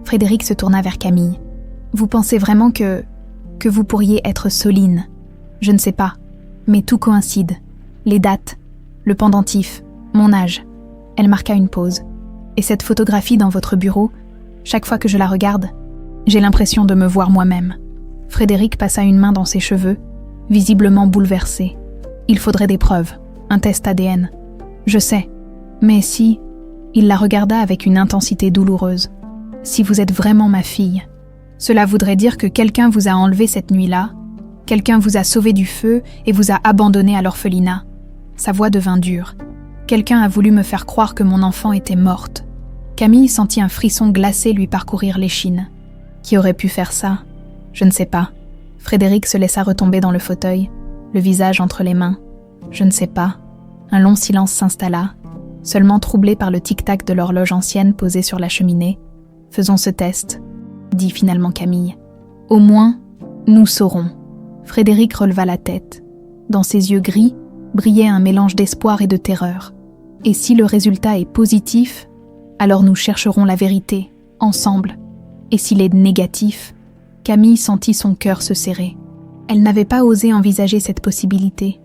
Frédéric se tourna vers Camille. « Vous pensez vraiment que vous pourriez être Soline ? Je ne sais pas, mais tout coïncide. Les dates, le pendentif, mon âge. » Elle marqua une pause. « Et cette photographie dans votre bureau, chaque fois que je la regarde, j'ai l'impression de me voir moi-même. » Frédéric passa une main dans ses cheveux, visiblement bouleversé. « Il faudrait des preuves, un test ADN. » « Je sais, mais si... » Il la regarda avec une intensité douloureuse. « Si vous êtes vraiment ma fille, cela voudrait dire que quelqu'un vous a enlevé cette nuit-là, quelqu'un vous a sauvé du feu et vous a abandonné à l'orphelinat. » Sa voix devint dure. « Quelqu'un a voulu me faire croire que mon enfant était morte. » Camille sentit un frisson glacé lui parcourir l'échine. Qui aurait pu faire ça ? Je ne sais pas. Frédéric se laissa retomber dans le fauteuil, le visage entre les mains. Je ne sais pas. Un long silence s'installa, seulement troublé par le tic-tac de l'horloge ancienne posée sur la cheminée. « Faisons ce test, » dit finalement Camille. « Au moins, nous saurons. » Frédéric releva la tête. Dans ses yeux gris brillait un mélange d'espoir et de terreur. Et si le résultat est positif, alors nous chercherons la vérité, ensemble. Et s'il est négatif, Camille sentit son cœur se serrer. Elle n'avait pas osé envisager cette possibilité,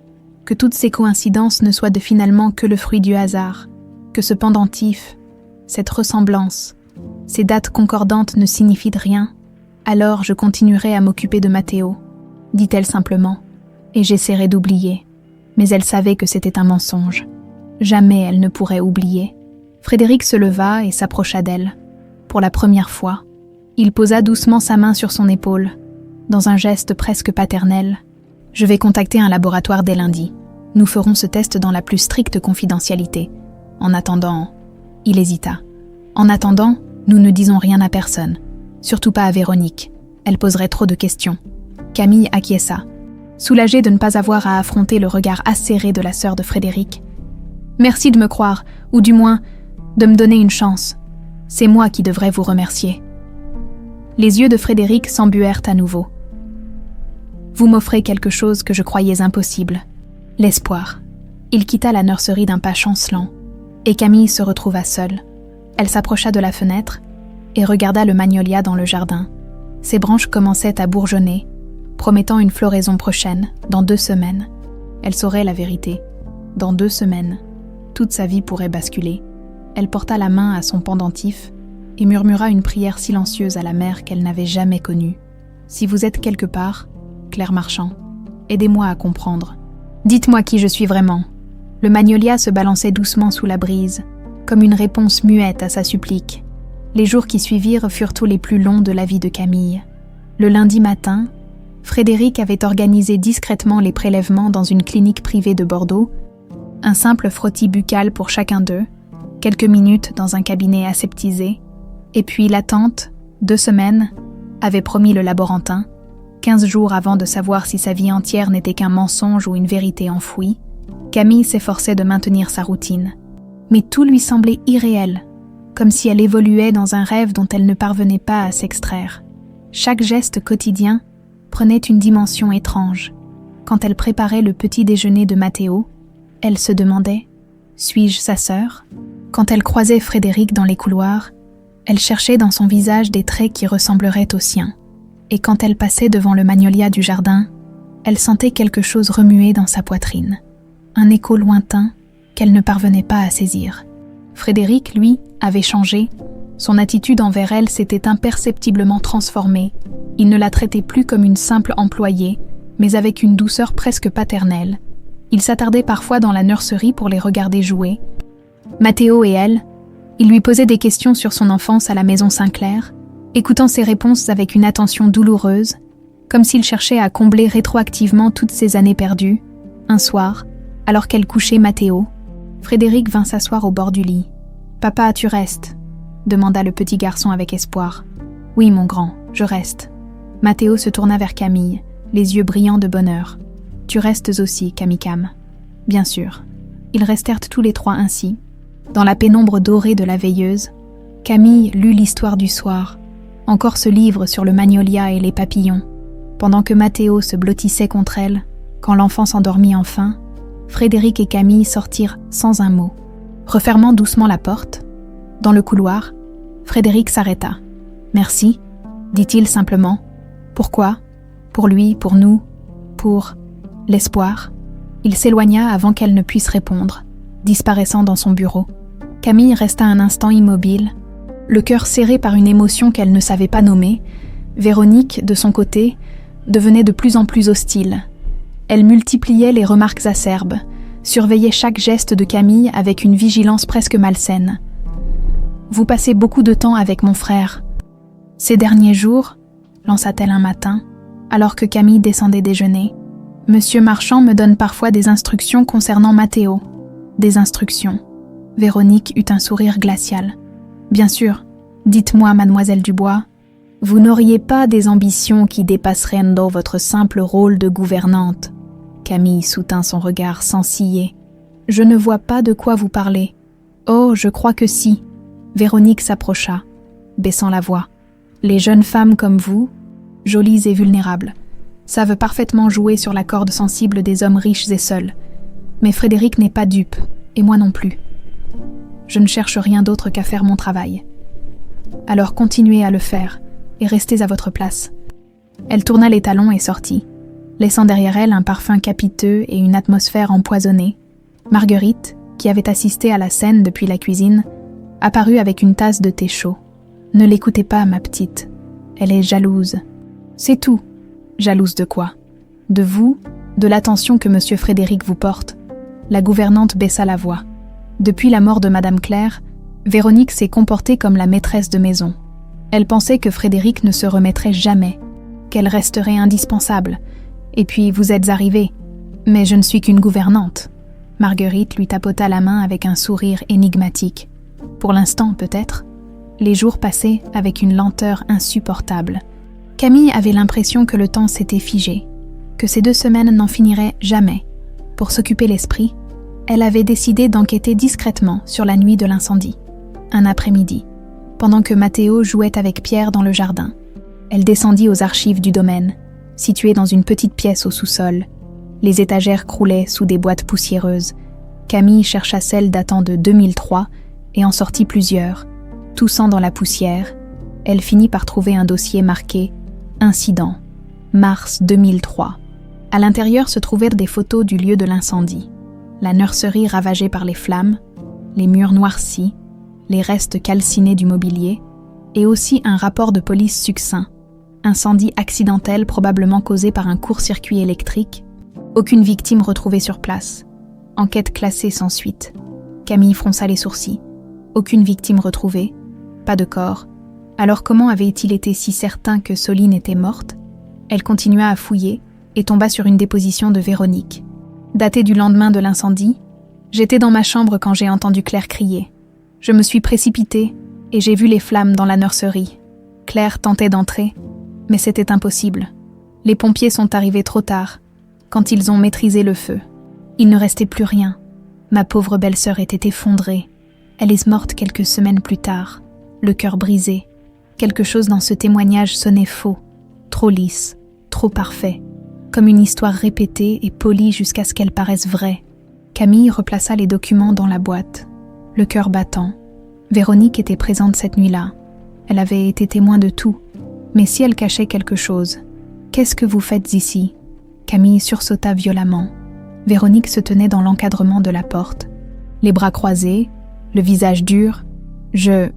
que toutes ces coïncidences ne soient finalement que le fruit du hasard, que ce pendentif, cette ressemblance, ces dates concordantes ne signifient rien. Alors je continuerai à m'occuper de Matteo, dit-elle simplement, et j'essaierai d'oublier. Mais elle savait que c'était un mensonge. Jamais elle ne pourrait oublier. Frédéric se leva et s'approcha d'elle. Pour la première fois, il posa doucement sa main sur son épaule, dans un geste presque paternel. « Je vais contacter un laboratoire dès lundi. Nous ferons ce test dans la plus stricte confidentialité. En attendant... » Il hésita. « En attendant, nous ne disons rien à personne. Surtout pas à Véronique. Elle poserait trop de questions. » Camille acquiesça, soulagée de ne pas avoir à affronter le regard acéré de la sœur de Frédéric. « Merci de me croire, ou du moins, de me donner une chance. C'est moi qui devrais vous remercier. » Les yeux de Frédéric s'embuèrent à nouveau. « Vous m'offrez quelque chose que je croyais impossible. L'espoir. » Il quitta la nurserie d'un pas chancelant, et Camille se retrouva seule. Elle s'approcha de la fenêtre et regarda le magnolia dans le jardin. Ses branches commençaient à bourgeonner, promettant une floraison prochaine, dans 2 semaines. Elle saurait la vérité. Dans 2 semaines, toute sa vie pourrait basculer. Elle porta la main à son pendentif et murmura une prière silencieuse à la mère qu'elle n'avait jamais connue. « Si vous êtes quelque part, Claire Marchand, aidez-moi à comprendre. Dites-moi qui je suis vraiment. » Le magnolia se balançait doucement sous la brise, comme une réponse muette à sa supplique. Les jours qui suivirent furent tous les plus longs de la vie de Camille. Le lundi matin, Frédéric avait organisé discrètement les prélèvements dans une clinique privée de Bordeaux, un simple frottis buccal pour chacun d'eux, quelques minutes dans un cabinet aseptisé, et puis l'attente, 2 semaines, avait promis le laborantin, 15 jours avant de savoir si sa vie entière n'était qu'un mensonge ou une vérité enfouie. Camille s'efforçait de maintenir sa routine. Mais tout lui semblait irréel, comme si elle évoluait dans un rêve dont elle ne parvenait pas à s'extraire. Chaque geste quotidien prenait une dimension étrange. Quand elle préparait le petit déjeuner de Matteo, elle se demandait « Suis-je sa sœur ?» Quand elle croisait Frédéric dans les couloirs, elle cherchait dans son visage des traits qui ressembleraient aux siens. Et quand elle passait devant le magnolia du jardin, elle sentait quelque chose remuer dans sa poitrine. Un écho lointain qu'elle ne parvenait pas à saisir. Frédéric, lui, avait changé. Son attitude envers elle s'était imperceptiblement transformée. Il ne la traitait plus comme une simple employée, mais avec une douceur presque paternelle. Il s'attardait parfois dans la nurserie pour les regarder jouer. Matteo et elle, il lui posait des questions sur son enfance à la maison Sinclair, écoutant ses réponses avec une attention douloureuse, comme s'il cherchait à combler rétroactivement toutes ces années perdues. Un soir, alors qu'elle couchait Matteo, Frédéric vint s'asseoir au bord du lit. « Papa, tu restes ?» demanda le petit garçon avec espoir. « Oui, mon grand, je reste. » Matteo se tourna vers Camille, les yeux brillants de bonheur. « Tu restes aussi, Camicam. » Bien sûr. Ils restèrent tous les trois ainsi. Dans la pénombre dorée de la veilleuse, Camille lut l'histoire du soir, encore ce livre sur le magnolia et les papillons. Pendant que Matteo se blottissait contre elle, quand l'enfant s'endormit enfin, Frédéric et Camille sortirent sans un mot. Refermant doucement la porte, dans le couloir, Frédéric s'arrêta. « Merci », dit-il simplement. « Pourquoi ? Pour lui, pour nous, pour l'espoir ?» Il s'éloigna avant qu'elle ne puisse répondre, disparaissant dans son bureau. Camille resta un instant immobile, le cœur serré par une émotion qu'elle ne savait pas nommer. Véronique, de son côté, devenait de plus en plus hostile. Elle multipliait les remarques acerbes, surveillait chaque geste de Camille avec une vigilance presque malsaine. « Vous passez beaucoup de temps avec mon frère. »« Ces derniers jours, » lança-t-elle un matin, alors que Camille descendait déjeuner, « Monsieur Marchand me donne parfois des instructions concernant Matteo. » Des instructions. Véronique eut un sourire glacial. « Bien sûr, dites-moi, mademoiselle Dubois, vous n'auriez pas des ambitions qui dépasseraient dans votre simple rôle de gouvernante ?» Camille soutint son regard sans ciller. « Je ne vois pas de quoi vous parlez. »« Oh, je crois que si. » Véronique s'approcha, baissant la voix. « Les jeunes femmes comme vous, jolies et vulnérables, savent parfaitement jouer sur la corde sensible des hommes riches et seuls. Mais Frédéric n'est pas dupe, et moi non plus. Je ne cherche rien d'autre qu'à faire mon travail. Alors continuez à le faire, et restez à votre place. » Elle tourna les talons et sortit, laissant derrière elle un parfum capiteux et une atmosphère empoisonnée. Marguerite, qui avait assisté à la scène depuis la cuisine, apparut avec une tasse de thé chaud. « Ne l'écoutez pas, ma petite. Elle est jalouse. »« C'est tout. » »« Jalouse de quoi ? » ?»« De vous, de l'attention que monsieur Frédéric vous porte. » La gouvernante baissa la voix. Depuis la mort de madame Claire, Véronique s'est comportée comme la maîtresse de maison. Elle pensait que Frédéric ne se remettrait jamais, qu'elle resterait indispensable. Et puis vous êtes arrivée. Mais je ne suis qu'une gouvernante. Marguerite lui tapota la main avec un sourire énigmatique. Pour l'instant, peut-être. Les jours passaient avec une lenteur insupportable. Camille avait l'impression que le temps s'était figé, que ces 2 semaines n'en finiraient jamais. Pour s'occuper l'esprit, elle avait décidé d'enquêter discrètement sur la nuit de l'incendie. Un après-midi, pendant que Matteo jouait avec Pierre dans le jardin, elle descendit aux archives du domaine, situées dans une petite pièce au sous-sol. Les étagères croulaient sous des boîtes poussiéreuses. Camille chercha celle datant de 2003 et en sortit plusieurs. Toussant dans la poussière, elle finit par trouver un dossier marqué « Incident, mars 2003 ». À l'intérieur se trouvèrent des photos du lieu de l'incendie. La nurserie ravagée par les flammes, les murs noircis, les restes calcinés du mobilier, et aussi un rapport de police succinct. Incendie accidentel probablement causé par un court-circuit électrique. Aucune victime retrouvée sur place. Enquête classée sans suite. Camille fronça les sourcils. Aucune victime retrouvée. Pas de corps. Alors comment avait-il été si certain que Soline était morte ? Elle continua à fouiller et tomba sur une déposition de Véronique. Datée du lendemain de l'incendie, j'étais dans ma chambre quand j'ai entendu Claire crier. Je me suis précipitée et j'ai vu les flammes dans la nurserie. Claire tentait d'entrer, mais c'était impossible. Les pompiers sont arrivés trop tard, quand ils ont maîtrisé le feu. Il ne restait plus rien. Ma pauvre belle-sœur était effondrée. Elle est morte quelques semaines plus tard, le cœur brisé. Quelque chose dans ce témoignage sonnait faux, trop lisse, trop parfait, comme une histoire répétée et polie jusqu'à ce qu'elle paraisse vraie. Camille replaça les documents dans la boîte, le cœur battant. Véronique était présente cette nuit-là. Elle avait été témoin de tout. Mais si elle cachait quelque chose, qu'est-ce que vous faites ici ? Camille sursauta violemment. Véronique se tenait dans l'encadrement de la porte, les bras croisés, le visage dur. Je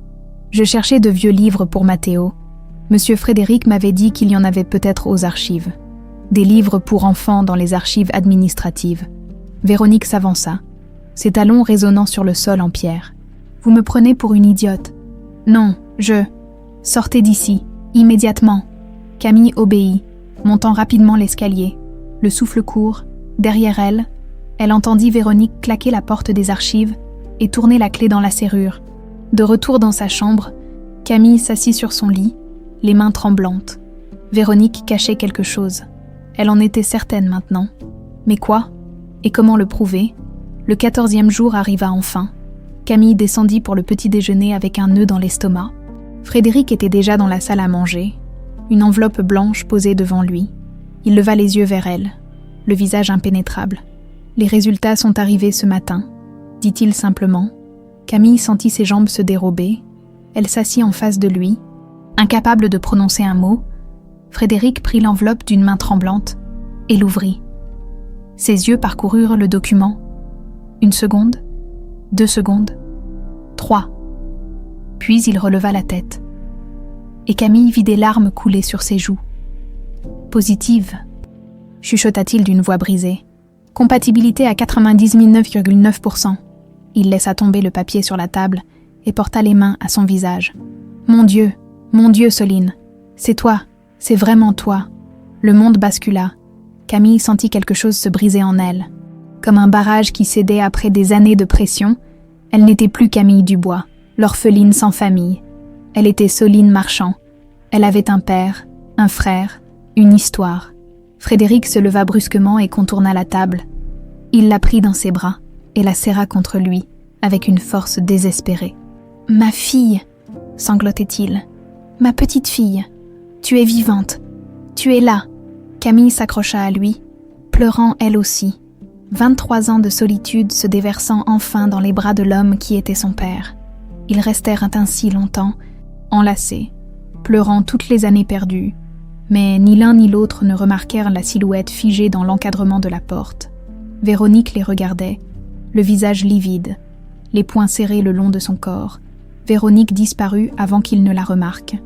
cherchais de vieux livres pour Matteo. Monsieur Frédéric m'avait dit qu'il y en avait peut-être aux archives. Des livres pour enfants dans les archives administratives. Véronique s'avança, ses talons résonnant sur le sol en pierre. Vous me prenez pour une idiote. Non, Sortez d'ici, immédiatement. Camille obéit, montant rapidement l'escalier. Le souffle court, derrière elle, Elle entendit Véronique claquer la porte des archives et tourner la clé dans la serrure. De retour dans sa chambre, Camille s'assit sur son lit, les mains tremblantes. Véronique cachait quelque chose. Elle en était certaine maintenant. Mais quoi? Et comment le prouver? Le 14e jour arriva enfin. Camille descendit pour le petit déjeuner avec un nœud dans l'estomac. Frédéric était déjà dans la salle à manger, une enveloppe blanche posée devant lui. Il leva les yeux vers elle, le visage impénétrable. « Les résultats sont arrivés ce matin », dit-il simplement. Camille sentit ses jambes se dérober. Elle s'assit en face de lui, incapable de prononcer un mot. Frédéric prit l'enveloppe d'une main tremblante et l'ouvrit. Ses yeux parcoururent le document. 1 seconde, 2 secondes, 3. Puis il releva la tête. Et Camille vit des larmes couler sur ses joues. « Positive », chuchota-t-il d'une voix brisée. « Compatibilité à 99,9%. » Il laissa tomber le papier sur la table et porta les mains à son visage. « Mon Dieu, Soline, c'est toi, c'est vraiment toi. » Le monde bascula. Camille sentit quelque chose se briser en elle. Comme un barrage qui cédait après des années de pression, elle n'était plus Camille Dubois, l'orpheline sans famille. Elle était Soline Marchand. Elle avait un père, un frère, une histoire. Frédéric se leva brusquement et contourna la table. Il la prit dans ses bras et la serra contre lui, avec une force désespérée. « Ma fille !» sanglotait-il. « Ma petite fille, tu es vivante, tu es là !» Camille s'accrocha à lui, pleurant elle aussi. 23 ans de solitude se déversant enfin dans les bras de l'homme qui était son père. Ils restèrent ainsi longtemps, enlacés, pleurant toutes les années perdues, mais ni l'un ni l'autre ne remarquèrent la silhouette figée dans l'encadrement de la porte. Véronique les regardait, le visage livide, les poings serrés le long de son corps. Véronique disparut avant qu'il ne la remarque.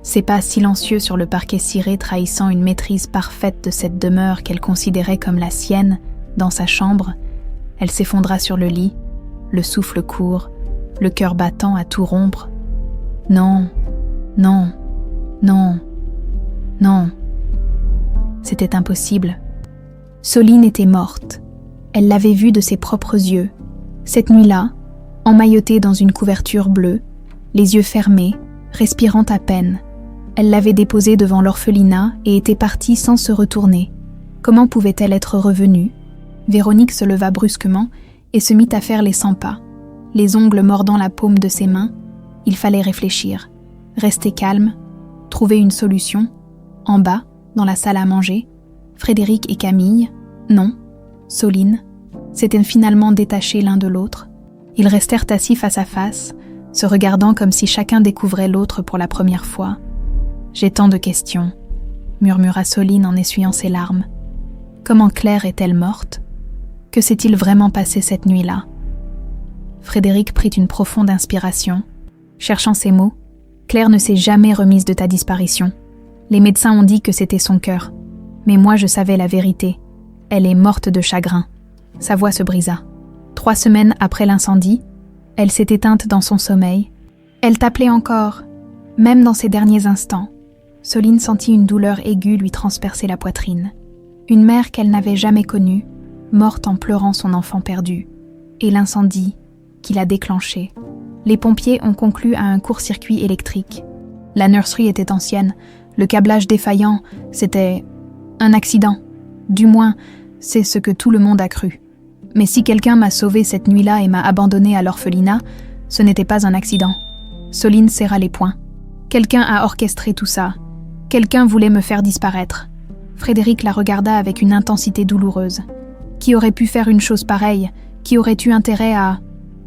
Ses pas silencieux sur le parquet ciré trahissant une maîtrise parfaite de cette demeure qu'elle considérait comme la sienne, dans sa chambre, elle s'effondra sur le lit, le souffle court, le cœur battant à tout rompre. Non, non, non, non. C'était impossible. Soline était morte. Elle l'avait vue de ses propres yeux. Cette nuit-là, emmaillotée dans une couverture bleue, les yeux fermés, respirant à peine, elle l'avait déposée devant l'orphelinat et était partie sans se retourner. Comment pouvait-elle être revenue? Véronique se leva brusquement et se mit à faire les 100 pas. Les ongles mordant la paume de ses mains, il fallait réfléchir, rester calme, trouver une solution. En bas, dans la salle à manger, Frédéric et Camille, non, Soline, s'étaient finalement détachés l'un de l'autre. Ils restèrent assis face à face, se regardant comme si chacun découvrait l'autre pour la première fois. « J'ai tant de questions », murmura Soline en essuyant ses larmes. Comment Claire est-elle morte? Que s'est-il vraiment passé cette nuit-là? Frédéric prit une profonde inspiration. Cherchant ses mots, « Claire ne s'est jamais remise de ta disparition. Les médecins ont dit que c'était son cœur. Mais moi je savais la vérité. Elle est morte de chagrin. » Sa voix se brisa. 3 semaines après l'incendie, elle s'est éteinte dans son sommeil. Elle t'appelait encore, même dans ses derniers instants. Soline sentit une douleur aiguë lui transpercer la poitrine. Une mère qu'elle n'avait jamais connue, morte en pleurant son enfant perdu. Et l'incendie qui l'a déclenché. Les pompiers ont conclu à un court-circuit électrique. La nurserie était ancienne, le câblage défaillant, c'était un accident. Du moins, c'est ce que tout le monde a cru. Mais si quelqu'un m'a sauvée cette nuit-là et m'a abandonnée à l'orphelinat, ce n'était pas un accident. Soline serra les poings. Quelqu'un a orchestré tout ça. Quelqu'un voulait me faire disparaître. Frédéric la regarda avec une intensité douloureuse. Qui aurait pu faire une chose pareille? Qui aurait eu intérêt à...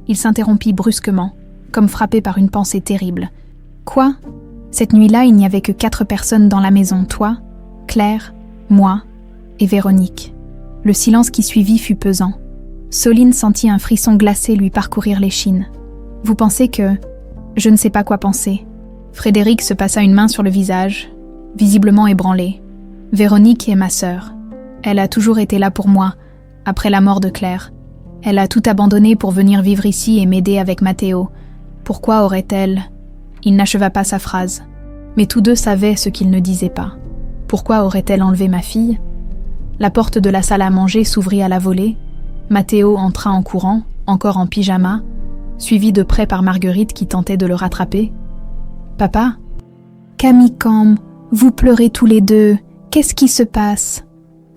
Il s'interrompit brusquement, comme frappé par une pensée terrible. Quoi? Cette nuit-là, il n'y avait que 4 personnes dans la maison, toi, Claire, moi et Véronique. Le silence qui suivit fut pesant. Soline sentit un frisson glacé lui parcourir l'échine. Vous pensez que... Je ne sais pas quoi penser. Frédéric se passa une main sur le visage, visiblement ébranlé. Véronique est ma sœur. Elle a toujours été là pour moi, après la mort de Claire. Elle a tout abandonné pour venir vivre ici et m'aider avec Mathéo. Pourquoi aurait-elle... Il n'acheva pas sa phrase. Mais tous deux savaient ce qu'il ne disait pas. Pourquoi aurait-elle enlevé ma fille? La porte de la salle à manger s'ouvrit à la volée. Matteo entra en courant, encore en pyjama, suivi de près par Marguerite qui tentait de le rattraper. « Papa ?»« Camille Cam, vous pleurez tous les deux. Qu'est-ce qui se passe ?»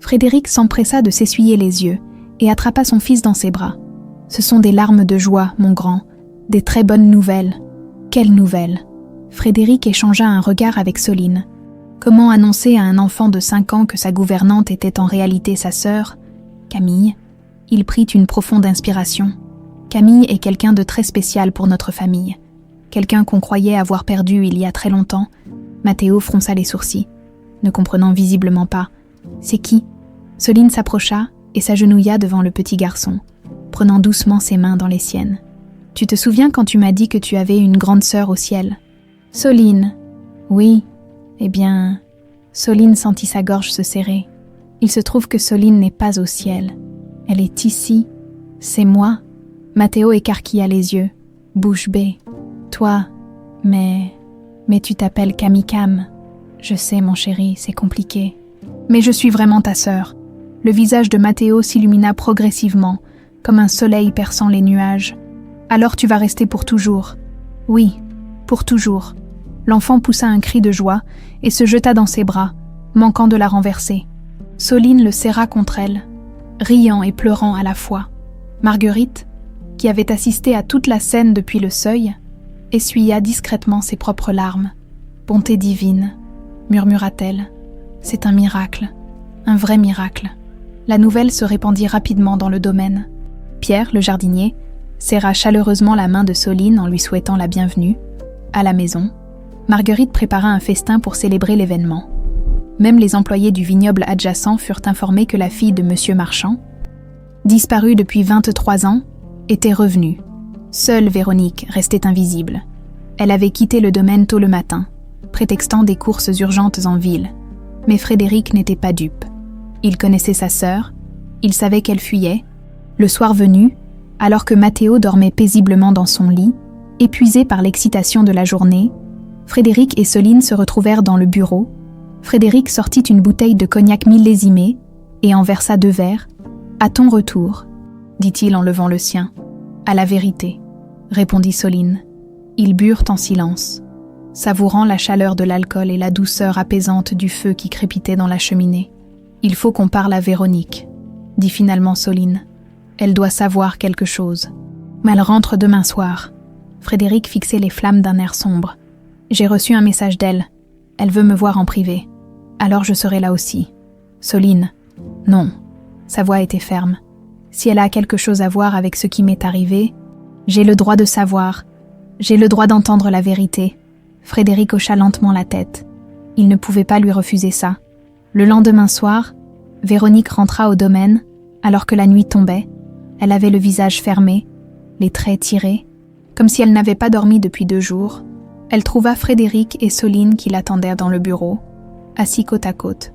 Frédéric s'empressa de s'essuyer les yeux et attrapa son fils dans ses bras. « Ce sont des larmes de joie, mon grand. Des très bonnes nouvelles. » « Quelles nouvelles ?» Frédéric échangea un regard avec Soline. Comment annoncer à un enfant de 5 ans que sa gouvernante était en réalité sa sœur, Camille? Il prit une profonde inspiration. Camille est quelqu'un de très spécial pour notre famille. Quelqu'un qu'on croyait avoir perdu il y a très longtemps. Matteo fronça les sourcils, ne comprenant visiblement pas. « C'est qui ?» Soline s'approcha et s'agenouilla devant le petit garçon, prenant doucement ses mains dans les siennes. « Tu te souviens quand tu m'as dit que tu avais une grande sœur au ciel ?»« Soline. »« Oui. Eh bien... » Soline sentit sa gorge se serrer. Il se trouve que Soline n'est pas au ciel. Elle est ici. C'est moi. Matteo écarquilla les yeux, bouche bée. « Toi, mais tu t'appelles Camille Cam. Je sais, mon chéri, c'est compliqué. Mais je suis vraiment ta sœur. » Le visage de Matteo s'illumina progressivement, comme un soleil perçant les nuages. « Alors tu vas rester pour toujours. »« Oui, pour toujours. » L'enfant poussa un cri de joie et se jeta dans ses bras, manquant de la renverser. Soline le serra contre elle, riant et pleurant à la fois. Marguerite, qui avait assisté à toute la scène depuis le seuil, essuya discrètement ses propres larmes. « Bonté divine, » murmura-t-elle. « C'est un miracle, un vrai miracle. » La nouvelle se répandit rapidement dans le domaine. Pierre, le jardinier, serra chaleureusement la main de Soline en lui souhaitant la bienvenue. À la maison, Marguerite prépara un festin pour célébrer l'événement. Même les employés du vignoble adjacent furent informés que la fille de Monsieur Marchand, disparue depuis 23 ans, était revenue. Seule Véronique restait invisible. Elle avait quitté le domaine tôt le matin, prétextant des courses urgentes en ville. Mais Frédéric n'était pas dupe. Il connaissait sa sœur, il savait qu'elle fuyait. Le soir venu, alors que Matteo dormait paisiblement dans son lit, épuisé par l'excitation de la journée, Frédéric et Soline se retrouvèrent dans le bureau. Frédéric sortit une bouteille de cognac millésimé et en versa 2 verres. « À ton retour, » dit-il en levant le sien. « À la vérité, » répondit Soline. Ils burent en silence, savourant la chaleur de l'alcool et la douceur apaisante du feu qui crépitait dans la cheminée. « Il faut qu'on parle à Véronique, » dit finalement Soline. « Elle doit savoir quelque chose. »« Mais elle rentre demain soir. » Frédéric fixait les flammes d'un air sombre. « J'ai reçu un message d'elle. Elle veut me voir en privé. Alors je serai là aussi. »« Soline. »« Non. » Sa voix était ferme. « Si elle a quelque chose à voir avec ce qui m'est arrivé, j'ai le droit de savoir. J'ai le droit d'entendre la vérité. » Frédéric hocha lentement la tête. Il ne pouvait pas lui refuser ça. Le lendemain soir, Véronique rentra au domaine, alors que la nuit tombait. Elle avait le visage fermé, les traits tirés, comme si elle n'avait pas dormi depuis 2 jours. Elle trouva Frédéric et Soline qui l'attendaient dans le bureau, assis côte à côte.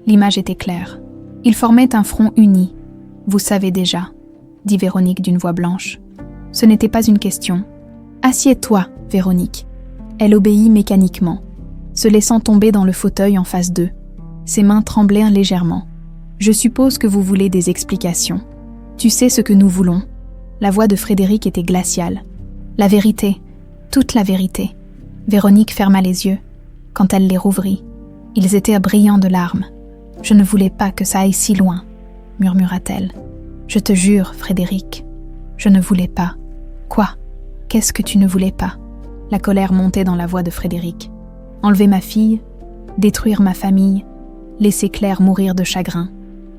L'image était claire. Ils formaient un front uni. « Vous savez déjà », dit Véronique d'une voix blanche. Ce n'était pas une question. « Assieds-toi, Véronique. » Elle obéit mécaniquement, se laissant tomber dans le fauteuil en face d'eux. Ses mains tremblaient légèrement. « Je suppose que vous voulez des explications. Tu sais ce que nous voulons. » La voix de Frédéric était glaciale. « La vérité, toute la vérité. » Véronique ferma les yeux. Quand elle les rouvrit, ils étaient brillants de larmes. « Je ne voulais pas que ça aille si loin, » murmura-t-elle. « Je te jure, Frédéric, je ne voulais pas. »« Quoi ? Qu'est-ce que tu ne voulais pas ?» La colère montait dans la voix de Frédéric. « Enlever ma fille, détruire ma famille, laisser Claire mourir de chagrin.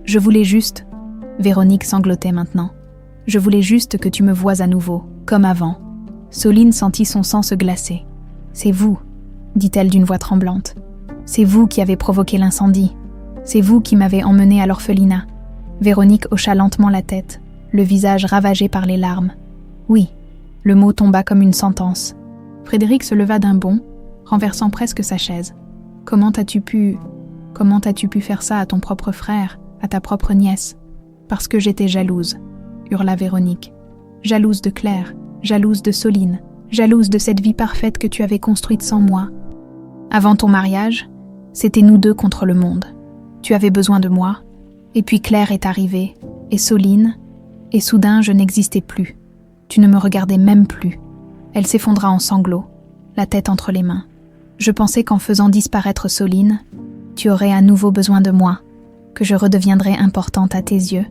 Je voulais juste... » Véronique sanglotait maintenant. « Je voulais juste que tu me voies à nouveau, comme avant. » Soline sentit son sang se glacer. « C'est vous, » dit-elle d'une voix tremblante. « C'est vous qui avez provoqué l'incendie. C'est vous qui m'avez emmenée à l'orphelinat. » Véronique hocha lentement la tête, le visage ravagé par les larmes. « Oui. » Le mot tomba comme une sentence. Frédéric se leva d'un bond, renversant presque sa chaise. « Comment as-tu pu faire ça à ton propre frère, à ta propre nièce ?»« Parce que j'étais jalouse, » hurla Véronique. « Jalouse de Claire, jalouse de Soline, jalouse de cette vie parfaite que tu avais construite sans moi. Avant ton mariage, c'était nous 2 contre le monde. Tu avais besoin de moi, et puis Claire est arrivée, et Soline, Et soudain, je n'existais plus. Tu ne me regardais même plus. Elle s'effondra en sanglots, la tête entre les mains. Je pensais qu'en faisant disparaître Soline, tu aurais à nouveau besoin de moi, que je redeviendrais importante à tes yeux.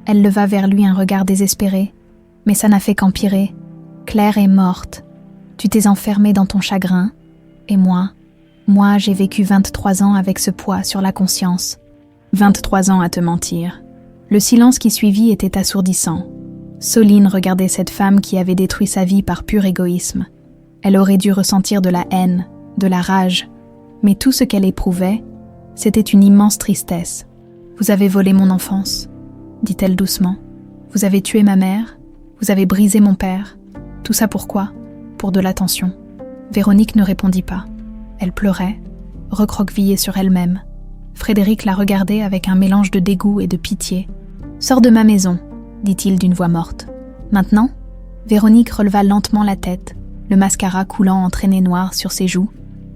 Elle leva vers lui un regard désespéré, mais ça n'a fait qu'empirer. Claire est morte. Tu t'es enfermée dans ton chagrin. Et moi, j'ai vécu 23 ans avec ce poids sur la conscience. 23 ans à te mentir. Le silence qui suivit était assourdissant. Soline regardait cette femme qui avait détruit sa vie par pur égoïsme. Elle aurait dû ressentir de la haine, de la rage, mais tout ce qu'elle éprouvait, c'était une immense tristesse. « Vous avez volé mon enfance », dit-elle doucement. « Vous avez tué ma mère, vous avez brisé mon père. Tout ça pourquoi ? Pour de l'attention. » Véronique ne répondit pas. Elle pleurait, recroquevillée sur elle-même. Frédéric la regardait avec un mélange de dégoût et de pitié. « Sors de ma maison », dit-il d'une voix morte. Maintenant, Véronique releva lentement la tête, le mascara coulant en traînées noires sur ses joues.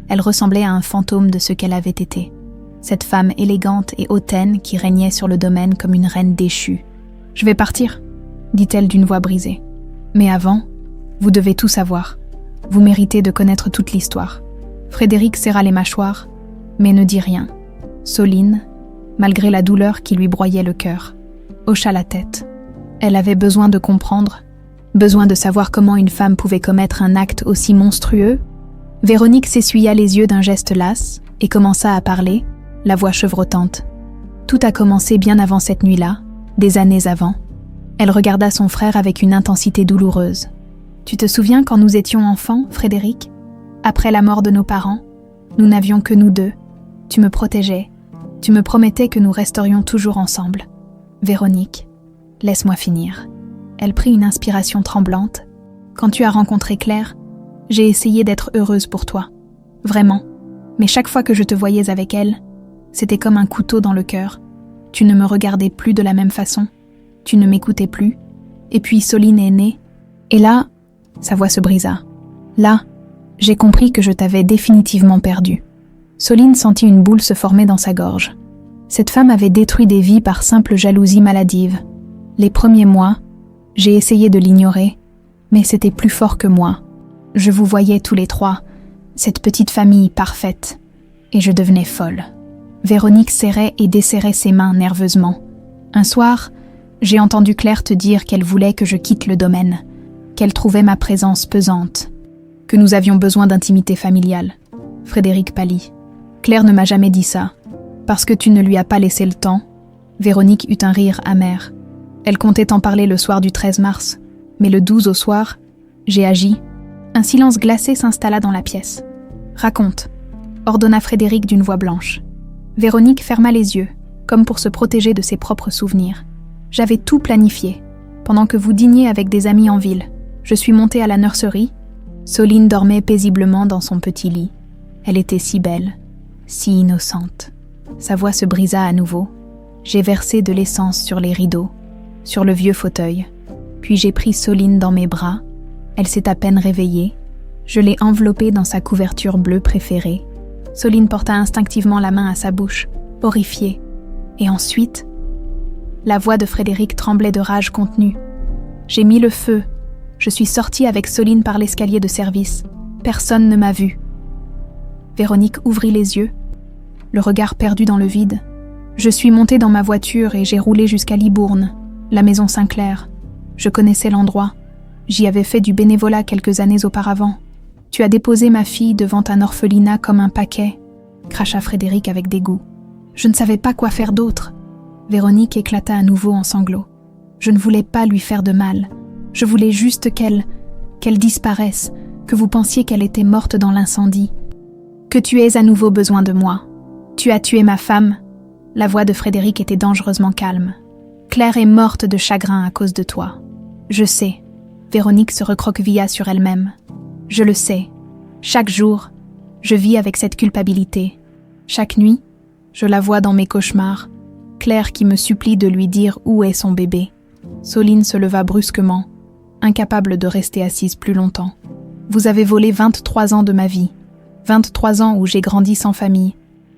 Elle ressemblait à un fantôme de ce qu'elle avait été. Cette femme élégante et hautaine qui régnait sur le domaine comme une reine déchue. « Je vais partir », dit-elle d'une voix brisée. « Mais avant, vous devez tout savoir. Vous méritez de connaître toute l'histoire. » Frédéric serra les mâchoires, mais ne dit rien. Soline, malgré la douleur qui lui broyait le cœur, hocha la tête. Elle avait besoin de comprendre, besoin de savoir comment une femme pouvait commettre un acte aussi monstrueux. Véronique s'essuya les yeux d'un geste las et commença à parler, la voix chevrotante. Tout a commencé bien avant cette nuit-là, des années avant. Elle regarda son frère avec une intensité douloureuse. « Tu te souviens quand nous étions enfants, Frédéric ? Après la mort de nos parents, nous n'avions que nous deux. Tu me protégeais. Tu me promettais que nous resterions toujours ensemble. Véronique, laisse-moi finir. » Elle prit une inspiration tremblante. « Quand tu as rencontré Claire, j'ai essayé d'être heureuse pour toi. Vraiment. Mais chaque fois que je te voyais avec elle, c'était comme un couteau dans le cœur. Tu ne me regardais plus de la même façon. Tu ne m'écoutais plus. Et puis Soline est née. Et là, sa voix se brisa. Là, j'ai compris que je t'avais définitivement perdue. » Soline sentit une boule se former dans sa gorge. Cette femme avait détruit des vies par simple jalousie maladive. Les premiers mois, j'ai essayé de l'ignorer, mais c'était plus fort que moi. Je vous voyais tous les trois, cette petite famille parfaite, et je devenais folle. Véronique serrait et desserrait ses mains nerveusement. Un soir, j'ai entendu Claire te dire qu'elle voulait que je quitte le domaine, qu'elle trouvait ma présence pesante, que nous avions besoin d'intimité familiale. Frédéric pâlit. Claire ne m'a jamais dit ça. Parce que tu ne lui as pas laissé le temps. Véronique eut un rire amer. Elle comptait en parler le soir du 13 mars, mais le 12 au soir, j'ai agi. Un silence glacé s'installa dans la pièce. « Raconte », ordonna Frédéric d'une voix blanche. Véronique ferma les yeux, comme pour se protéger de ses propres souvenirs. J'avais tout planifié. Pendant que vous dîniez avec des amis en ville, je suis montée à la nurserie. Soline dormait paisiblement dans son petit lit. Elle était si belle, si innocente. Sa voix se brisa à nouveau. J'ai versé de l'essence sur les rideaux, sur le vieux fauteuil. Puis j'ai pris Soline dans mes bras. Elle s'est à peine réveillée. Je l'ai enveloppée dans sa couverture bleue préférée. Soline porta instinctivement la main à sa bouche, horrifiée. Et ensuite, la voix de Frédéric tremblait de rage contenue. J'ai mis le feu. Je suis sortie avec Soline par l'escalier de service. Personne ne m'a vue. Véronique ouvrit les yeux, le regard perdu dans le vide. Je suis montée dans ma voiture et j'ai roulé jusqu'à Libourne, la maison Sinclair. Je connaissais l'endroit. J'y avais fait du bénévolat quelques années auparavant. Tu as déposé ma fille devant un orphelinat comme un paquet, cracha Frédéric avec dégoût. Je ne savais pas quoi faire d'autre. Véronique éclata à nouveau en sanglots. Je ne voulais pas lui faire de mal. Je voulais juste qu'elle disparaisse, que vous pensiez qu'elle était morte dans l'incendie. Que tu aies à nouveau besoin de moi. Tu as tué ma femme. La voix de Frédéric était dangereusement calme. Claire est morte de chagrin à cause de toi. Je sais. Véronique se recroquevilla sur elle-même. Je le sais. Chaque jour, je vis avec cette culpabilité. Chaque nuit, je la vois dans mes cauchemars. Claire qui me supplie de lui dire où est son bébé. Soline se leva brusquement, incapable de rester assise plus longtemps. Vous avez volé 23 ans de ma vie. 23 ans où j'ai grandi sans famille,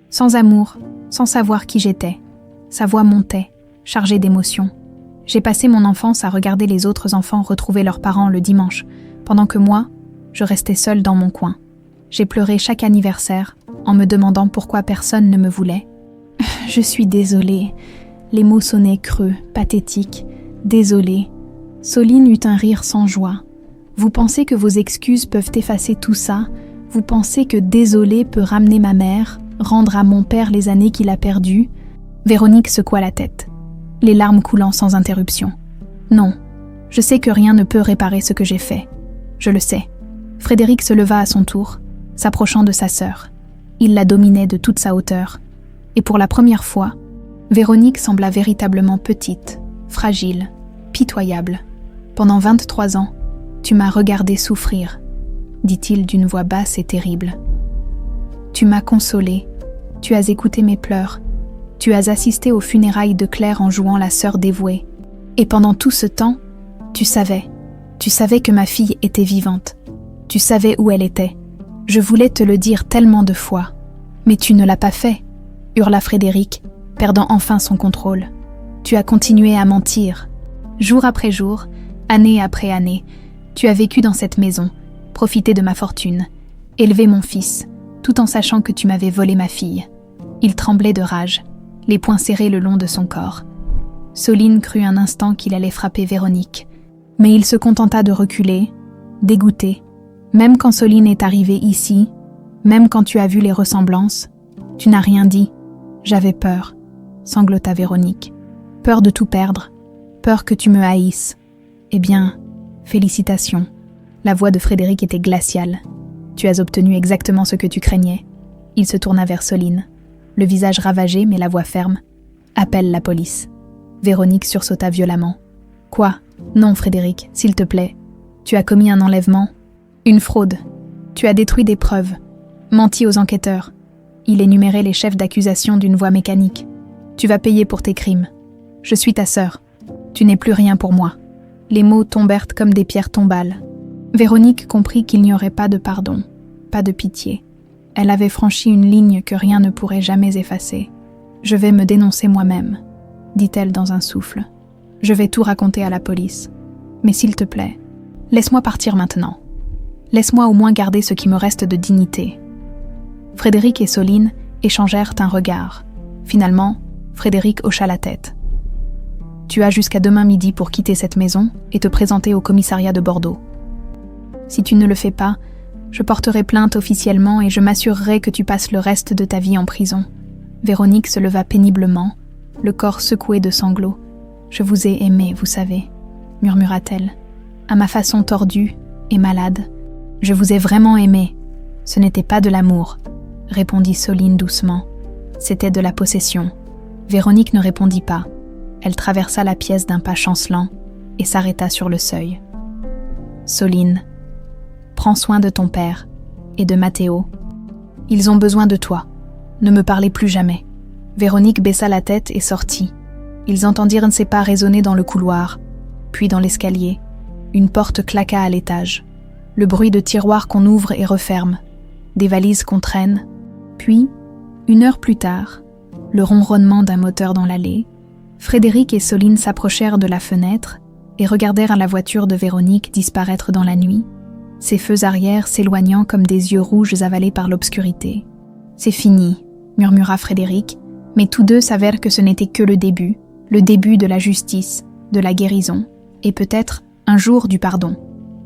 sans amour, sans savoir qui j'étais. Sa voix montait, chargée d'émotions. J'ai passé mon enfance à regarder les autres enfants retrouver leurs parents le dimanche, pendant que moi, je restais seule dans mon coin. J'ai pleuré chaque anniversaire, en me demandant pourquoi personne ne me voulait. Je suis désolée. Les mots sonnaient creux, pathétiques. Désolée. Soline eut un rire sans joie. Vous pensez que vos excuses peuvent effacer tout ça? Vous pensez que désolée peut ramener ma mère, rendre à mon père les années qu'il a perdues? Véronique secoua la tête, les larmes coulant sans interruption. Non, je sais que rien ne peut réparer ce que j'ai fait. Je le sais. Frédéric se leva à son tour, s'approchant de sa sœur. Il la dominait de toute sa hauteur. Et pour la première fois, Véronique sembla véritablement petite, fragile, pitoyable. Pendant 23 ans, tu m'as regardée souffrir, dit-il d'une voix basse et terrible. Tu m'as consolée, tu as écouté mes pleurs, tu as assisté aux funérailles de Claire en jouant la sœur dévouée. Et pendant tout ce temps, tu savais que ma fille était vivante. Tu savais où elle était. Je voulais te le dire tellement de fois. Mais tu ne l'as pas fait, hurla Frédéric, perdant enfin son contrôle. Tu as continué à mentir. Jour après jour, année après année, tu as vécu dans cette maison, profité de ma fortune, élevé mon fils, tout en sachant que tu m'avais volé ma fille. Il tremblait de rage, les poings serrés le long de son corps. Soline crut un instant qu'il allait frapper Véronique, mais il se contenta de reculer, dégoûté. Même quand Soline est arrivée ici, même quand tu as vu les ressemblances, tu n'as rien dit. J'avais peur, sanglota Véronique. Peur de tout perdre, peur que tu me haïsses. Eh bien, félicitations. La voix de Frédéric était glaciale. Tu as obtenu exactement ce que tu craignais. Il se tourna vers Soline, le visage ravagé mais la voix ferme. Appelle la police. Véronique sursauta violemment. Quoi? Non, Frédéric, s'il te plaît. Tu as commis un enlèvement, une fraude. Tu as détruit des preuves, menti aux enquêteurs. Il énumérait les chefs d'accusation d'une voix mécanique. Tu vas payer pour tes crimes. Je suis ta sœur. Tu n'es plus rien pour moi. Les mots tombèrent comme des pierres tombales. Véronique comprit qu'il n'y aurait pas de pardon, pas de pitié. Elle avait franchi une ligne que rien ne pourrait jamais effacer. Je vais me dénoncer moi-même, dit-elle dans un souffle. Je vais tout raconter à la police. Mais s'il te plaît, laisse-moi partir maintenant. Laisse-moi au moins garder ce qui me reste de dignité. Frédéric et Soline échangèrent un regard. Finalement, Frédéric hocha la tête. Tu as jusqu'à demain midi pour quitter cette maison et te présenter au commissariat de Bordeaux. Si tu ne le fais pas, je porterai plainte officiellement et je m'assurerai que tu passes le reste de ta vie en prison. Véronique se leva péniblement, le corps secoué de sanglots. Je vous ai aimé, vous savez, murmura-t-elle, à ma façon tordue et malade. Je vous ai vraiment aimé. Ce n'était pas de l'amour, répondit Soline doucement. C'était de la possession. Véronique ne répondit pas. Elle traversa la pièce d'un pas chancelant et s'arrêta sur le seuil. Soline, prends soin de ton père et de Mathéo. Ils ont besoin de toi. Ne me parlez plus jamais. Véronique baissa la tête et sortit. Ils entendirent ses pas résonner dans le couloir, puis dans l'escalier. Une porte claqua à l'étage. Le bruit de tiroirs qu'on ouvre et referme, des valises qu'on traîne. Puis, 1 heure plus tard, le ronronnement d'un moteur dans l'allée, Frédéric et Soline s'approchèrent de la fenêtre et regardèrent la voiture de Véronique disparaître dans la nuit, ses feux arrière s'éloignant comme des yeux rouges avalés par l'obscurité. « C'est fini », murmura Frédéric, mais tous deux savèrent que ce n'était que le début de la justice, de la guérison, et peut-être un jour du pardon.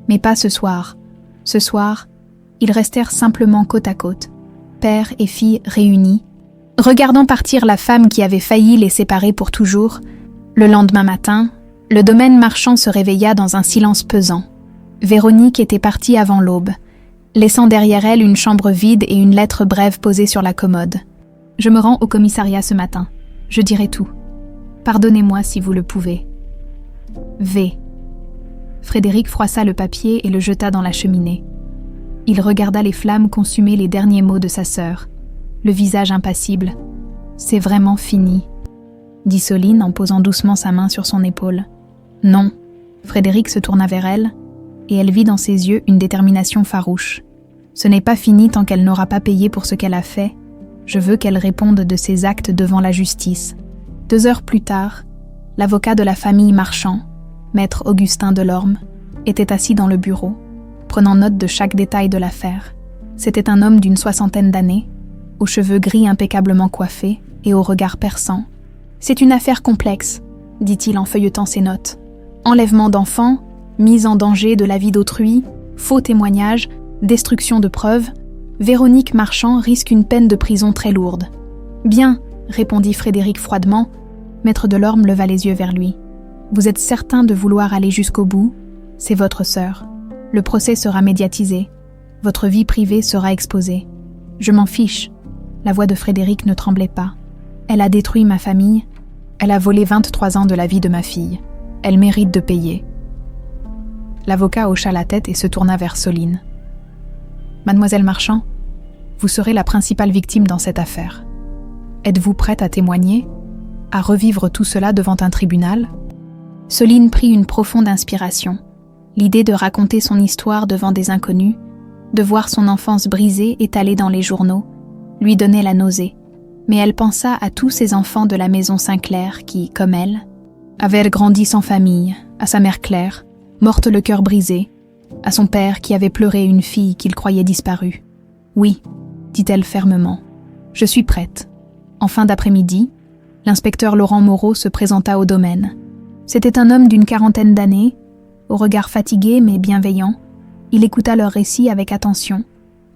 Mais pas ce soir. Ce soir, ils restèrent simplement côte à côte, père et fille réunis, regardant partir la femme qui avait failli les séparer pour toujours. Le lendemain matin, le domaine marchand se réveilla dans un silence pesant. Véronique était partie avant l'aube, laissant derrière elle une chambre vide et une lettre brève posée sur la commode. « Je me rends au commissariat ce matin. Je dirai tout. Pardonnez-moi si vous le pouvez. V. » Frédéric froissa le papier et le jeta dans la cheminée. Il regarda les flammes consumer les derniers mots de sa sœur, le visage impassible. « C'est vraiment fini, » dit Soline en posant doucement sa main sur son épaule. « Non. » Frédéric se tourna vers elle, et elle vit dans ses yeux une détermination farouche. « Ce n'est pas fini tant qu'elle n'aura pas payé pour ce qu'elle a fait. Je veux qu'elle réponde de ses actes devant la justice. » 2 heures plus tard, L'avocat de la famille Marchand, maître Augustin Delorme, était assis dans le bureau, prenant note de chaque détail de l'affaire. C'était un homme d'une 60aine d'années, aux cheveux gris impeccablement coiffés et au regard perçant. « C'est une affaire complexe », dit-il en feuilletant ses notes. « Enlèvement d'enfants, mise en danger de la vie d'autrui, faux témoignages, destruction de preuves. Véronique Marchand risque une peine de prison très lourde. »« Bien », répondit Frédéric froidement. Maître Delorme leva les yeux vers lui. « Vous êtes certain de vouloir aller jusqu'au bout ? C'est votre sœur. Le procès sera médiatisé. Votre vie privée sera exposée. Je m'en fiche. » La voix de Frédéric ne tremblait pas. « Elle a détruit ma famille. Elle a volé 23 ans de la vie de ma fille. Elle mérite de payer. » L'avocat hocha la tête et se tourna vers Soline. « Mademoiselle Marchand, vous serez la principale victime dans cette affaire. Êtes-vous prête à témoigner, à revivre tout cela devant un tribunal ?» Soline prit une profonde inspiration. L'idée de raconter son histoire devant des inconnus, de voir son enfance brisée étalée dans les journaux, lui donnait la nausée. Mais elle pensa à tous ces enfants de la maison Sinclair qui, comme elle, avaient grandi sans famille, à sa mère Claire, morte le cœur brisé, à son père qui avait pleuré une fille qu'il croyait disparue. « Oui », dit-elle fermement, « je suis prête. » En fin d'après-midi, l'inspecteur Laurent Moreau se présenta au domaine. C'était un homme d'une 40aine d'années, au regard fatigué mais bienveillant. Il écouta leur récit avec attention,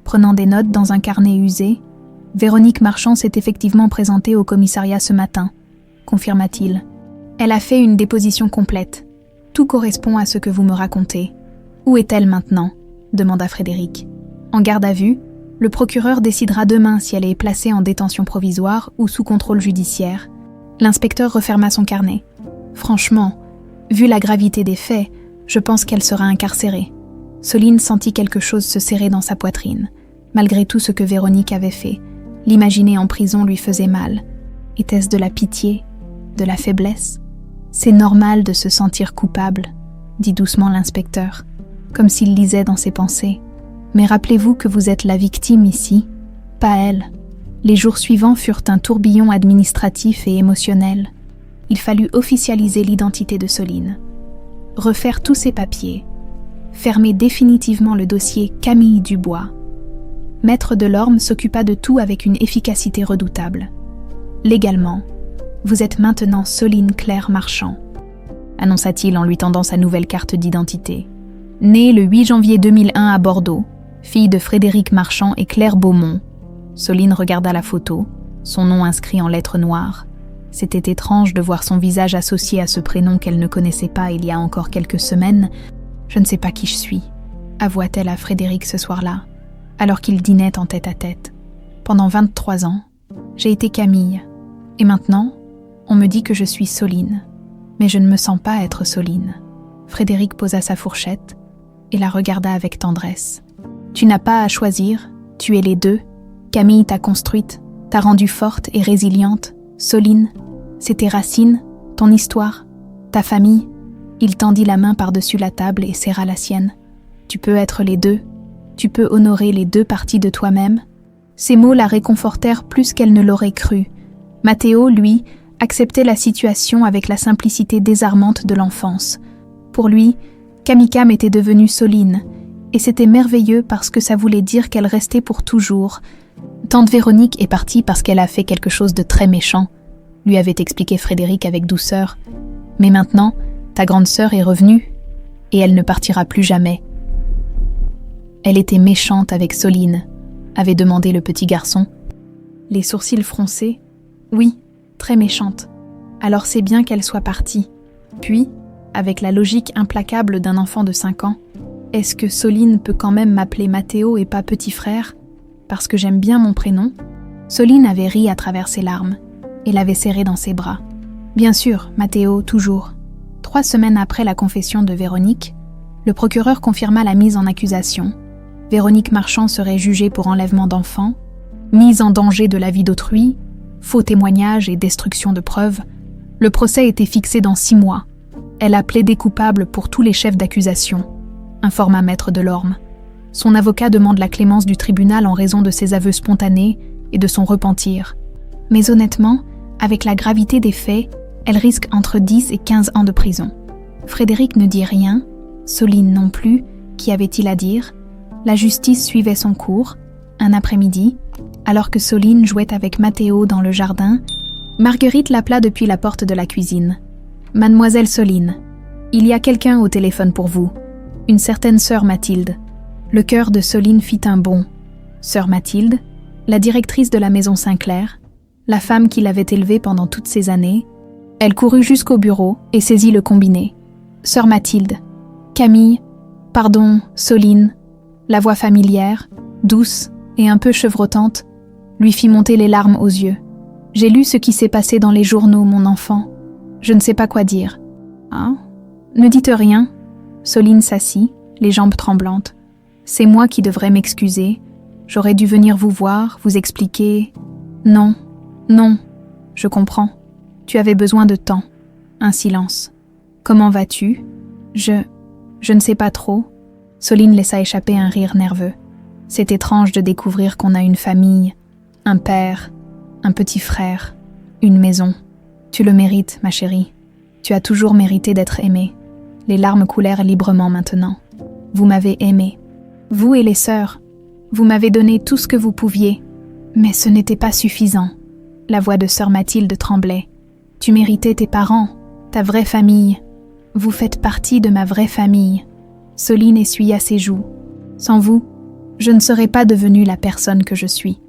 prenant des notes dans un carnet usé. « Véronique Marchand s'est effectivement présentée au commissariat ce matin », confirma-t-il. « Elle a fait une déposition complète. Tout correspond à ce que vous me racontez. Où est-elle maintenant ?» demanda Frédéric. « En garde à vue, le procureur décidera demain si elle est placée en détention provisoire ou sous contrôle judiciaire. » L'inspecteur referma son carnet. « Franchement, vu la gravité des faits, je pense qu'elle sera incarcérée. » Soline sentit quelque chose se serrer dans sa poitrine. Malgré tout ce que Véronique avait fait, l'imaginer en prison lui faisait mal. Était-ce de la pitié, de la faiblesse ? « C'est normal de se sentir coupable, » dit doucement l'inspecteur, comme s'il lisait dans ses pensées. « Mais rappelez-vous que vous êtes la victime ici, pas elle. » Les jours suivants furent un tourbillon administratif et émotionnel. Il fallut officialiser l'identité de Soline, refaire tous ses papiers, fermer définitivement le dossier Camille Dubois. Maître Delorme s'occupa de tout avec une efficacité redoutable. Légalement, vous êtes maintenant Soline Claire Marchand, annonça-t-il en lui tendant sa nouvelle carte d'identité. Née le 8 janvier 2001 à Bordeaux, fille de Frédéric Marchand et Claire Beaumont. Soline regarda la photo, son nom inscrit en lettres noires. C'était étrange de voir son visage associé à ce prénom qu'elle ne connaissait pas il y a encore quelques semaines. « Je ne sais pas qui je suis », avoua-t-elle à Frédéric ce soir-là, alors qu'ils dînaient en tête-à-tête. « Pendant 23 ans, j'ai été Camille, et maintenant, on me dit que je suis Soline, mais je ne me sens pas être Soline. » Frédéric posa sa fourchette et la regarda avec tendresse. « Tu n'as pas à choisir, tu es les deux. Camille t'a construite, t'a rendue forte et résiliente. Soline, c'est tes racines, ton histoire, ta famille. » Il tendit la main par-dessus la table et serra la sienne. « Tu peux être les deux, tu peux honorer les deux parties de toi-même. » Ces mots la réconfortèrent plus qu'elle ne l'aurait cru. Mathéo, lui, acceptait la situation avec la simplicité désarmante de l'enfance. Pour lui, Camicam était devenue Soline, et c'était merveilleux parce que ça voulait dire qu'elle restait pour toujours. Tante Véronique est partie parce qu'elle a fait quelque chose de très méchant, lui avait expliqué Frédéric avec douceur. Mais maintenant, ta grande sœur est revenue, et elle ne partira plus jamais. Elle était méchante avec Soline, avait demandé le petit garçon. Les sourcils froncés. Oui, très méchante. Alors c'est bien qu'elle soit partie. Puis, avec la logique implacable d'un enfant de 5 ans, est-ce que Soline peut quand même m'appeler Mathéo et pas petit frère, parce que j'aime bien mon prénom ? Soline avait ri à travers ses larmes, et l'avait serré dans ses bras. Bien sûr, Mathéo, toujours. 3 semaines après la confession de Véronique, le procureur confirma la mise en accusation. Véronique Marchand serait jugée pour enlèvement d'enfants, mise en danger de la vie d'autrui, faux témoignages et destruction de preuves. Le procès était fixé dans 6 mois. Elle a plaidé coupable pour tous les chefs d'accusation, informa Maître Delorme. Son avocat demande la clémence du tribunal en raison de ses aveux spontanés et de son repentir. Mais honnêtement, avec la gravité des faits, Elle risque entre 10 et 15 ans de prison. Frédéric ne dit rien, Soline non plus, qu'y avait-il à dire? La justice suivait son cours. Un après-midi, alors que Soline jouait avec Matteo dans le jardin, Marguerite l'appela depuis la porte de la cuisine. « Mademoiselle Soline, il y a quelqu'un au téléphone pour vous, une certaine sœur Mathilde. » Le cœur de Soline fit un bond. Sœur Mathilde, la directrice de la maison Sinclair, la femme qui l'avait élevée pendant toutes ces années. Elle courut jusqu'au bureau et saisit le combiné. « Sœur Mathilde, Camille, pardon, Soline. » La voix familière, douce et un peu chevrotante, lui fit monter les larmes aux yeux. « J'ai lu ce qui s'est passé dans les journaux, mon enfant. Je ne sais pas quoi dire. »« Hein ? Ne dites rien. » Soline s'assit, les jambes tremblantes. « C'est moi qui devrais m'excuser. J'aurais dû venir vous voir, vous expliquer. »« Non, non, je comprends. Tu avais besoin de temps. » Un silence. « Comment vas-tu ? » Je ne sais pas trop. » Soline laissa échapper un rire nerveux. C'est étrange de découvrir qu'on a une famille, un père, un petit frère, une maison. Tu le mérites, ma chérie. Tu as toujours mérité d'être aimée. Les larmes coulèrent librement maintenant. Vous m'avez aimée. Vous et les sœurs. Vous m'avez donné tout ce que vous pouviez. Mais ce n'était pas suffisant. La voix de sœur Mathilde tremblait. Tu méritais tes parents, ta vraie famille. Vous faites partie de ma vraie famille. Soline essuya ses joues. Sans vous, je ne serais pas devenue la personne que je suis.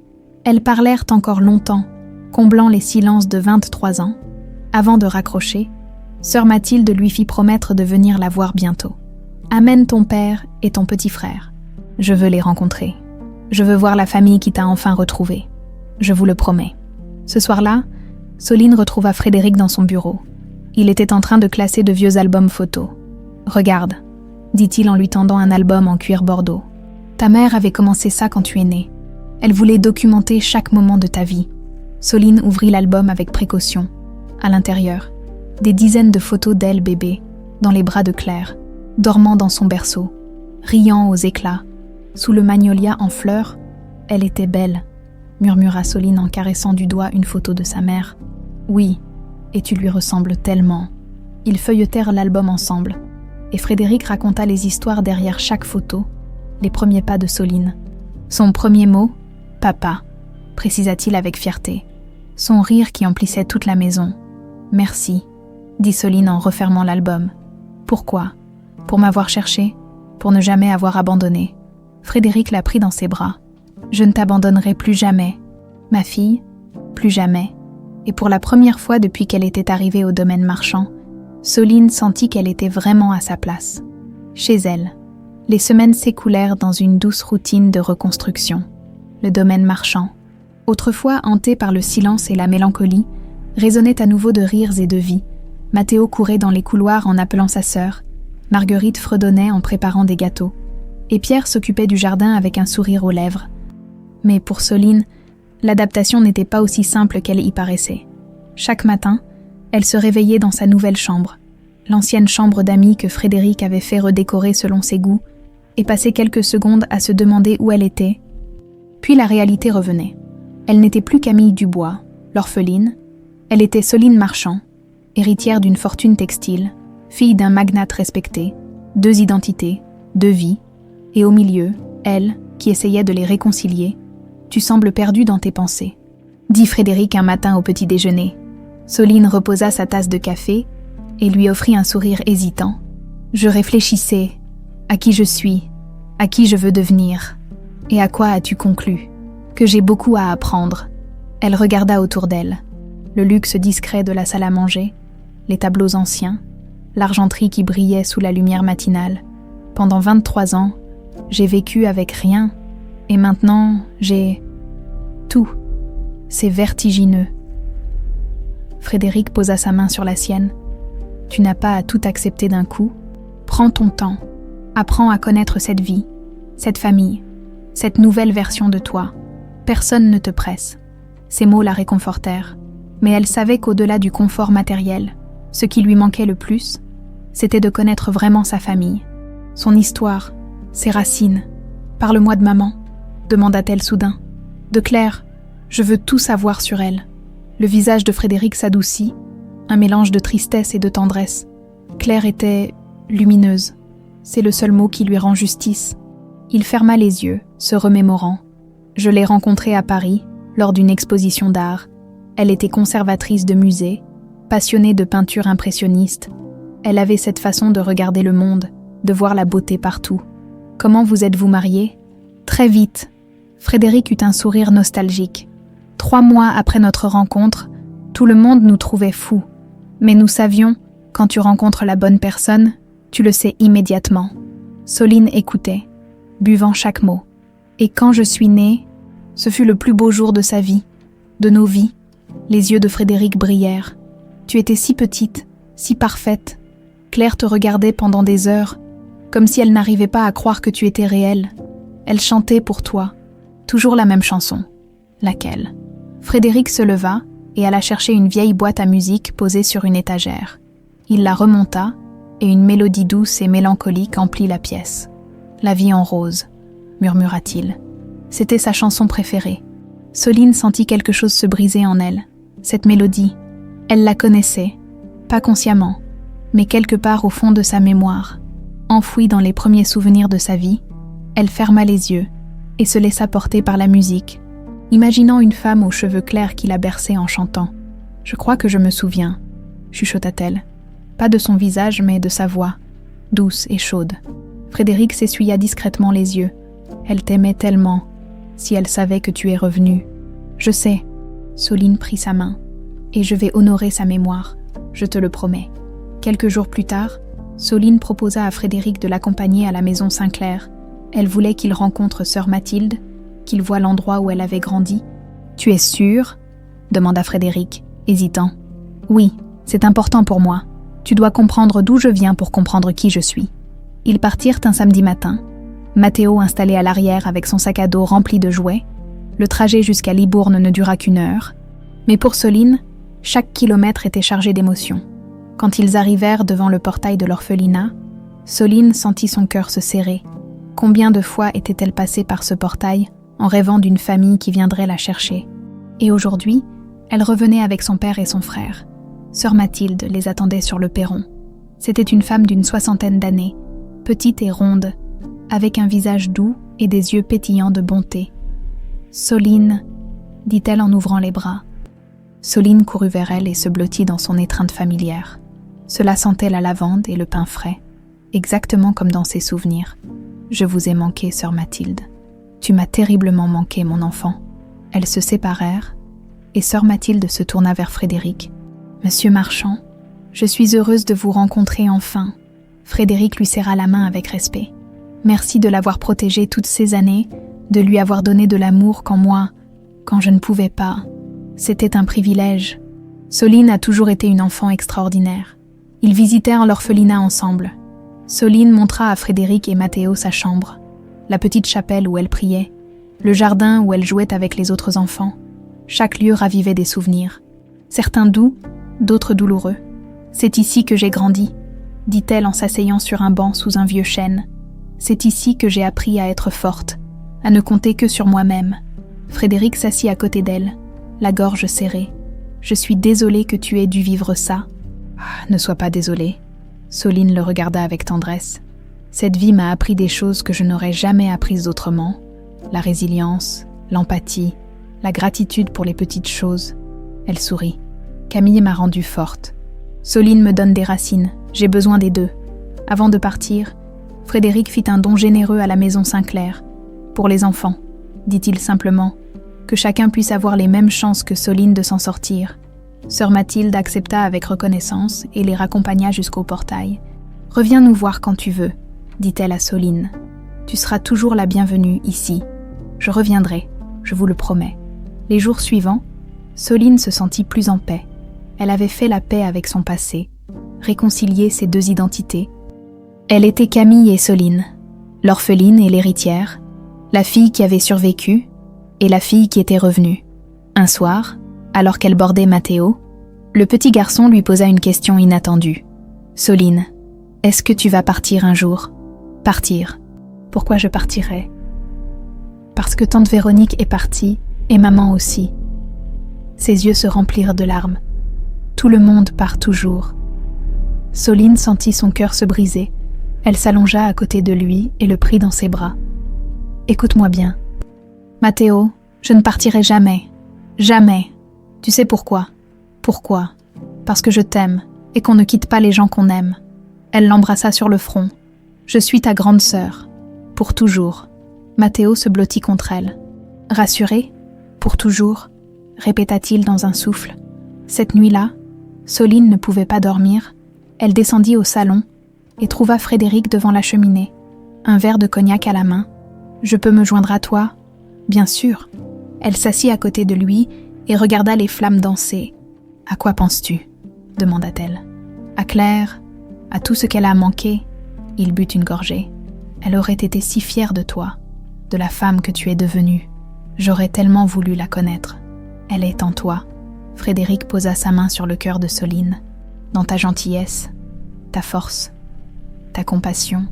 Elles parlèrent encore longtemps, comblant les silences de 23 ans. Avant de raccrocher, sœur Mathilde lui fit promettre de venir la voir bientôt. Amène ton père et ton petit frère. Je veux les rencontrer. Je veux voir la famille qui t'a enfin retrouvée. Je vous le promets. Ce soir-là, Soline retrouva Frédéric dans son bureau. Il était en train de classer de vieux albums photos. « Regarde », dit-il en lui tendant un album en cuir bordeaux. « Ta mère avait commencé ça quand tu es née. Elle voulait documenter chaque moment de ta vie. » Soline ouvrit l'album avec précaution. À l'intérieur, des dizaines de photos d'elle bébé, dans les bras de Claire, dormant dans son berceau, riant aux éclats. Sous le magnolia en fleurs, elle était belle, murmura Soline en caressant du doigt une photo de sa mère. Oui, et tu lui ressembles tellement. Ils feuilletèrent l'album ensemble, et Frédéric raconta les histoires derrière chaque photo, les premiers pas de Soline. Son premier mot, « Papa », précisa-t-il avec fierté. Son rire qui emplissait toute la maison. « Merci », dit Soline en refermant l'album. « Pourquoi ? Pour m'avoir cherché, pour ne jamais avoir abandonné. » Frédéric la prit dans ses bras. « Je ne t'abandonnerai plus jamais. Ma fille, plus jamais. » Et pour la première fois depuis qu'elle était arrivée au domaine marchand, Soline sentit qu'elle était vraiment à sa place. Chez elle, les semaines s'écoulèrent dans une douce routine de reconstruction. Le domaine marchand, autrefois hanté par le silence et la mélancolie, résonnait à nouveau de rires et de vie. Matteo courait dans les couloirs en appelant sa sœur. Marguerite fredonnait en préparant des gâteaux. Et Pierre s'occupait du jardin avec un sourire aux lèvres. Mais pour Soline, l'adaptation n'était pas aussi simple qu'elle y paraissait. Chaque matin, elle se réveillait dans sa nouvelle chambre, l'ancienne chambre d'amis que Frédéric avait fait redécorer selon ses goûts, et passait quelques secondes à se demander où elle était. Puis la réalité revenait. Elle n'était plus Camille Dubois, l'orpheline, elle était Soline Marchand, héritière d'une fortune textile, fille d'un magnate respecté, 2 identités, 2 vies, et au milieu, elle, qui essayait de les réconcilier. « Tu sembles perdue dans tes pensées », dit Frédéric un matin au petit déjeuner. Soline reposa sa tasse de café et lui offrit un sourire hésitant. « Je réfléchissais. À qui je suis, à qui je veux devenir. Et à quoi as-tu conclu ? Que j'ai beaucoup à apprendre. » Elle regarda autour d'elle. Le luxe discret de la salle à manger, les tableaux anciens, l'argenterie qui brillait sous la lumière matinale. Pendant 23 ans, j'ai vécu avec rien, et maintenant, j'ai tout. C'est vertigineux. Frédéric posa sa main sur la sienne. Tu n'as pas à tout accepter d'un coup. Prends ton temps. Apprends à connaître cette vie, cette famille, cette nouvelle version de toi. Personne ne te presse. Ces mots la réconfortèrent. Mais elle savait qu'au-delà du confort matériel, ce qui lui manquait le plus, c'était de connaître vraiment sa famille, son histoire, ses racines. « Parle-moi de maman », demanda-t-elle soudain. « De Claire, je veux tout savoir sur elle. » Le visage de Frédéric s'adoucit. un mélange de tristesse et de tendresse. Claire était lumineuse. C'est le seul mot qui lui rend justice. Il ferma les yeux, se remémorant. Je l'ai rencontrée à Paris, lors d'une exposition d'art. Elle était conservatrice de musée, passionnée de peinture impressionniste. Elle avait cette façon de regarder le monde, de voir la beauté partout. « Comment vous êtes-vous mariés ?» ?»« Très vite. » Frédéric eut un sourire nostalgique. 3 mois après notre rencontre, tout le monde nous trouvait fous. Mais nous savions, quand tu rencontres la bonne personne, tu le sais immédiatement. Soline écoutait, buvant chaque mot. Et quand je suis née, ce fut le plus beau jour de sa vie, de nos vies. Les yeux de Frédéric brillèrent. Tu étais si petite, si parfaite. Claire te regardait pendant des heures, comme si elle n'arrivait pas à croire que tu étais réelle. Elle chantait pour toi, toujours la même chanson. Laquelle ? Frédéric se leva et alla chercher une vieille boîte à musique posée sur une étagère. Il la remonta et une mélodie douce et mélancolique emplit la pièce. « La vie en rose », murmura-t-il. C'était sa chanson préférée. Soline sentit quelque chose se briser en elle. Cette mélodie, elle la connaissait, pas consciemment, mais quelque part au fond de sa mémoire. Enfouie dans les premiers souvenirs de sa vie, elle ferma les yeux et se laissa porter par la musique, imaginant une femme aux cheveux clairs qui la berçait en chantant. « Je crois que je me souviens », chuchota-t-elle. Pas de son visage, mais de sa voix, douce et chaude. Frédéric s'essuya discrètement les yeux. « Elle t'aimait tellement, si elle savait que tu es revenu. »« Je sais. » Soline prit sa main. « Et je vais honorer sa mémoire, je te le promets. » Quelques jours plus tard, Soline proposa à Frédéric de l'accompagner à la maison Saint-Clair. Elle voulait qu'il rencontre sœur Mathilde, qu'il voie l'endroit où elle avait grandi. « Tu es sûre ?» demanda Frédéric, hésitant. « Oui, c'est important pour moi. Tu dois comprendre d'où je viens pour comprendre qui je suis. » Ils partirent un samedi matin. Mathéo installé à l'arrière avec son sac à dos rempli de jouets. Le trajet jusqu'à Libourne ne dura qu'1 heure. Mais pour Soline, chaque kilomètre était chargé d'émotions. Quand ils arrivèrent devant le portail de l'orphelinat, Soline sentit son cœur se serrer. Combien de fois était-elle passée par ce portail en rêvant d'une famille qui viendrait la chercher. Et aujourd'hui, elle revenait avec son père et son frère. Sœur Mathilde les attendait sur le perron. C'était une femme d'une 60aine d'années, petite et ronde, avec un visage doux et des yeux pétillants de bonté. « Soline », dit-elle en ouvrant les bras. Soline courut vers elle et se blottit dans son étreinte familière. Cela sentait la lavande et le pain frais, exactement comme dans ses souvenirs. « Je vous ai manqué, sœur Mathilde. Tu m'as terriblement manqué, mon enfant. » Elles se séparèrent, et sœur Mathilde se tourna vers Frédéric. « Monsieur Marchand, je suis heureuse de vous rencontrer enfin. » Frédéric lui serra la main avec respect. « Merci de l'avoir protégé toutes ces années, de lui avoir donné de l'amour quand je ne pouvais pas. C'était un privilège. » Soline a toujours été une enfant extraordinaire. Ils visitèrent l'orphelinat ensemble. Soline montra à Frédéric et Mathéo sa chambre, la petite chapelle où elle priait, le jardin où elle jouait avec les autres enfants. Chaque lieu ravivait des souvenirs. Certains doux, d'autres douloureux. « C'est ici que j'ai grandi », dit-elle en s'asseyant sur un banc sous un vieux chêne. « C'est ici que j'ai appris à être forte, à ne compter que sur moi-même. » Frédéric s'assit à côté d'elle, la gorge serrée. « Je suis désolée que tu aies dû vivre ça. »« Ah, ne sois pas désolée. » Soline le regarda avec tendresse. « Cette vie m'a appris des choses que je n'aurais jamais apprises autrement. La résilience, l'empathie, la gratitude pour les petites choses. » Elle sourit. « Camille m'a rendue forte. Soline me donne des racines, j'ai besoin des deux. » Avant de partir, Frédéric fit un don généreux à la maison Saint-Clair. « Pour les enfants, dit-il simplement, que chacun puisse avoir les mêmes chances que Soline de s'en sortir. » Sœur Mathilde accepta avec reconnaissance et les raccompagna jusqu'au portail. « Reviens nous voir quand tu veux, » dit-elle à Soline. « Tu seras toujours la bienvenue ici. Je reviendrai, je vous le promets. » Les jours suivants, Soline se sentit plus en paix. Elle avait fait la paix avec son passé, réconcilié ses deux identités. Elle était Camille et Soline, l'orpheline et l'héritière, la fille qui avait survécu et la fille qui était revenue. Un soir, alors qu'elle bordait Mathéo, le petit garçon lui posa une question inattendue. « Soline, est-ce que tu vas partir un jour ?»« Partir. Pourquoi je partirais ?»« Parce que tante Véronique est partie et maman aussi. » Ses yeux se remplirent de larmes. Tout le monde part toujours. Soline sentit son cœur se briser. Elle s'allongea à côté de lui et le prit dans ses bras. « Écoute-moi bien. Matteo, je ne partirai jamais. Jamais. Tu sais pourquoi? Pourquoi? Parce que je t'aime et qu'on ne quitte pas les gens qu'on aime. » Elle l'embrassa sur le front. « Je suis ta grande sœur. Pour toujours. » Matteo se blottit contre elle. « Rassuré? Pour toujours ?» répéta-t-il dans un souffle. Cette nuit-là, Soline ne pouvait pas dormir. Elle descendit au salon et trouva Frédéric devant la cheminée, un verre de cognac à la main. « Je peux me joindre à toi ?»« Bien sûr. » Elle s'assit à côté de lui et regarda les flammes danser. « À quoi penses-tu » demanda-t-elle. « À Claire, à tout ce qu'elle a manqué. » Il but une gorgée. « Elle aurait été si fière de toi, de la femme que tu es devenue. J'aurais tellement voulu la connaître. Elle est en toi. » Frédéric posa sa main sur le cœur de Soline. « Dans ta gentillesse, ta force, ta compassion,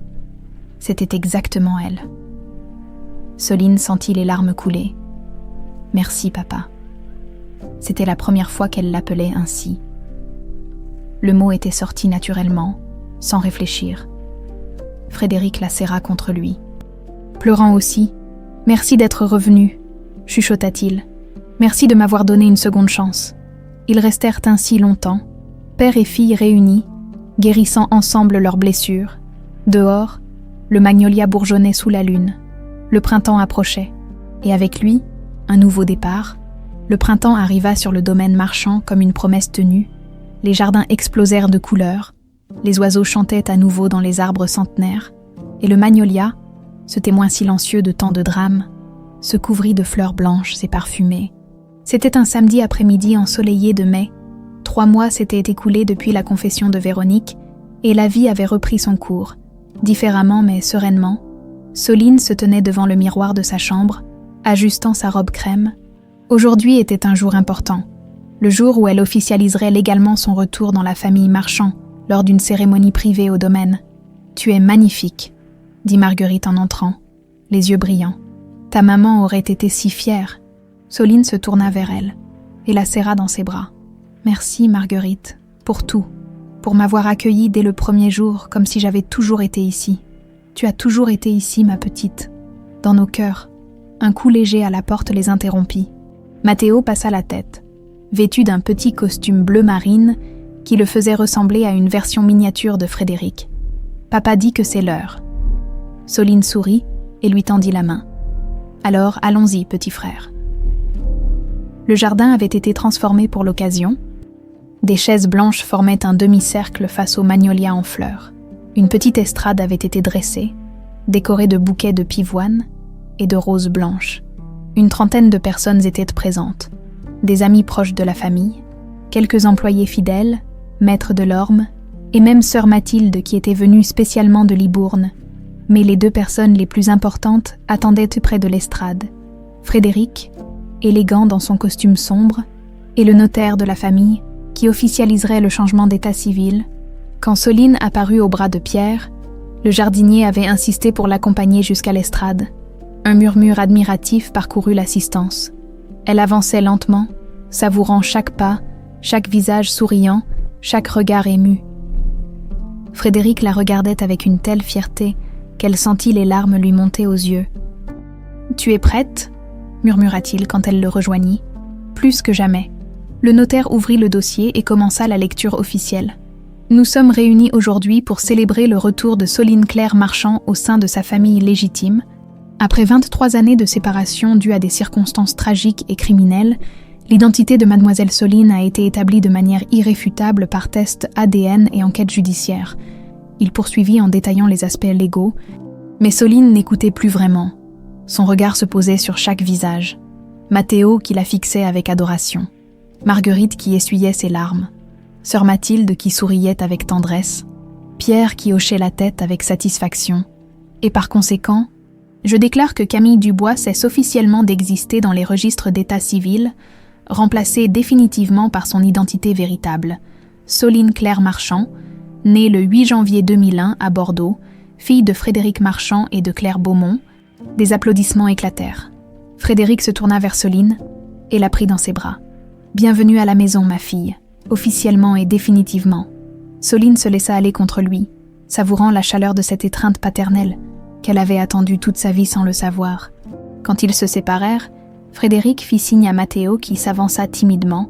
c'était exactement elle. » Soline sentit les larmes couler. « Merci, papa. » C'était la première fois qu'elle l'appelait ainsi. Le mot était sorti naturellement, sans réfléchir. Frédéric la serra contre lui. Pleurant aussi, « Merci d'être revenu, » chuchota-t-il. « Merci de m'avoir donné une seconde chance. » Ils restèrent ainsi longtemps, père et fille réunis, guérissant ensemble leurs blessures. Dehors, le magnolia bourgeonnait sous la lune. Le printemps approchait, et avec lui, un nouveau départ. Le printemps arriva sur le domaine marchand comme une promesse tenue. Les jardins explosèrent de couleurs, les oiseaux chantaient à nouveau dans les arbres centenaires, et le magnolia, ce témoin silencieux de tant de drames, se couvrit de fleurs blanches et parfumées. C'était un samedi après-midi ensoleillé de mai. 3 mois s'étaient écoulés depuis la confession de Véronique, et la vie avait repris son cours, différemment mais sereinement. Soline se tenait devant le miroir de sa chambre, ajustant sa robe crème. Aujourd'hui était un jour important, le jour où elle officialiserait légalement son retour dans la famille Marchand lors d'une cérémonie privée au domaine. « Tu es magnifique », dit Marguerite en entrant, les yeux brillants. « Ta maman aurait été si fière. » Soline se tourna vers elle et la serra dans ses bras. « Merci, Marguerite, pour tout, pour m'avoir accueillie dès le premier jour comme si j'avais toujours été ici. Tu as toujours été ici, ma petite. Dans nos cœurs. » Un coup léger à la porte les interrompit. Matteo passa la tête, vêtu d'un petit costume bleu marine qui le faisait ressembler à une version miniature de Frédéric. Papa dit que c'est l'heure. Soline sourit et lui tendit la main. « Alors, allons-y, petit frère. » Le jardin avait été transformé pour l'occasion. Des chaises blanches formaient un demi-cercle face aux magnolias en fleurs. Une petite estrade avait été dressée, décorée de bouquets de pivoine et de roses blanches. Une trentaine de personnes étaient présentes, des amis proches de la famille, quelques employés fidèles, maître de l'orme, et même sœur Mathilde qui était venue spécialement de Libourne. Mais les 2 personnes les plus importantes attendaient près de l'estrade. Frédéric, élégant dans son costume sombre, et le notaire de la famille, qui officialiserait le changement d'état civil. Quand Soline apparut au bras de Pierre, le jardinier avait insisté pour l'accompagner jusqu'à l'estrade. Un murmure admiratif parcourut l'assistance. Elle avançait lentement, savourant chaque pas, chaque visage souriant, chaque regard ému. Frédéric la regardait avec une telle fierté qu'elle sentit les larmes lui monter aux yeux. « Tu es prête ?» murmura-t-il quand elle le rejoignit. « Plus que jamais. » Le notaire ouvrit le dossier et commença la lecture officielle. « Nous sommes réunis aujourd'hui pour célébrer le retour de Soline Claire Marchand au sein de sa famille légitime. Après 23 années de séparation dues à des circonstances tragiques et criminelles, l'identité de mademoiselle Soline a été établie de manière irréfutable par test ADN et enquête judiciaire. » Il poursuivit en détaillant les aspects légaux, mais Soline n'écoutait plus vraiment. Son regard se posait sur chaque visage. Matteo qui la fixait avec adoration. Marguerite qui essuyait ses larmes. Sœur Mathilde qui souriait avec tendresse. Pierre qui hochait la tête avec satisfaction. Et par conséquent, je déclare que Camille Dubois cesse officiellement d'exister dans les registres d'état civil, remplacée définitivement par son identité véritable. Soline Claire Marchand, née le 8 janvier 2001 à Bordeaux, fille de Frédéric Marchand et de Claire Beaumont. Des applaudissements éclatèrent. Frédéric se tourna vers Soline et la prit dans ses bras. « Bienvenue à la maison, ma fille. Officiellement et définitivement, Soline se laissa aller contre lui, savourant la chaleur de cette étreinte paternelle qu'elle avait attendue toute sa vie sans le savoir. Quand ils se séparèrent, Frédéric fit signe à Matteo qui s'avança timidement,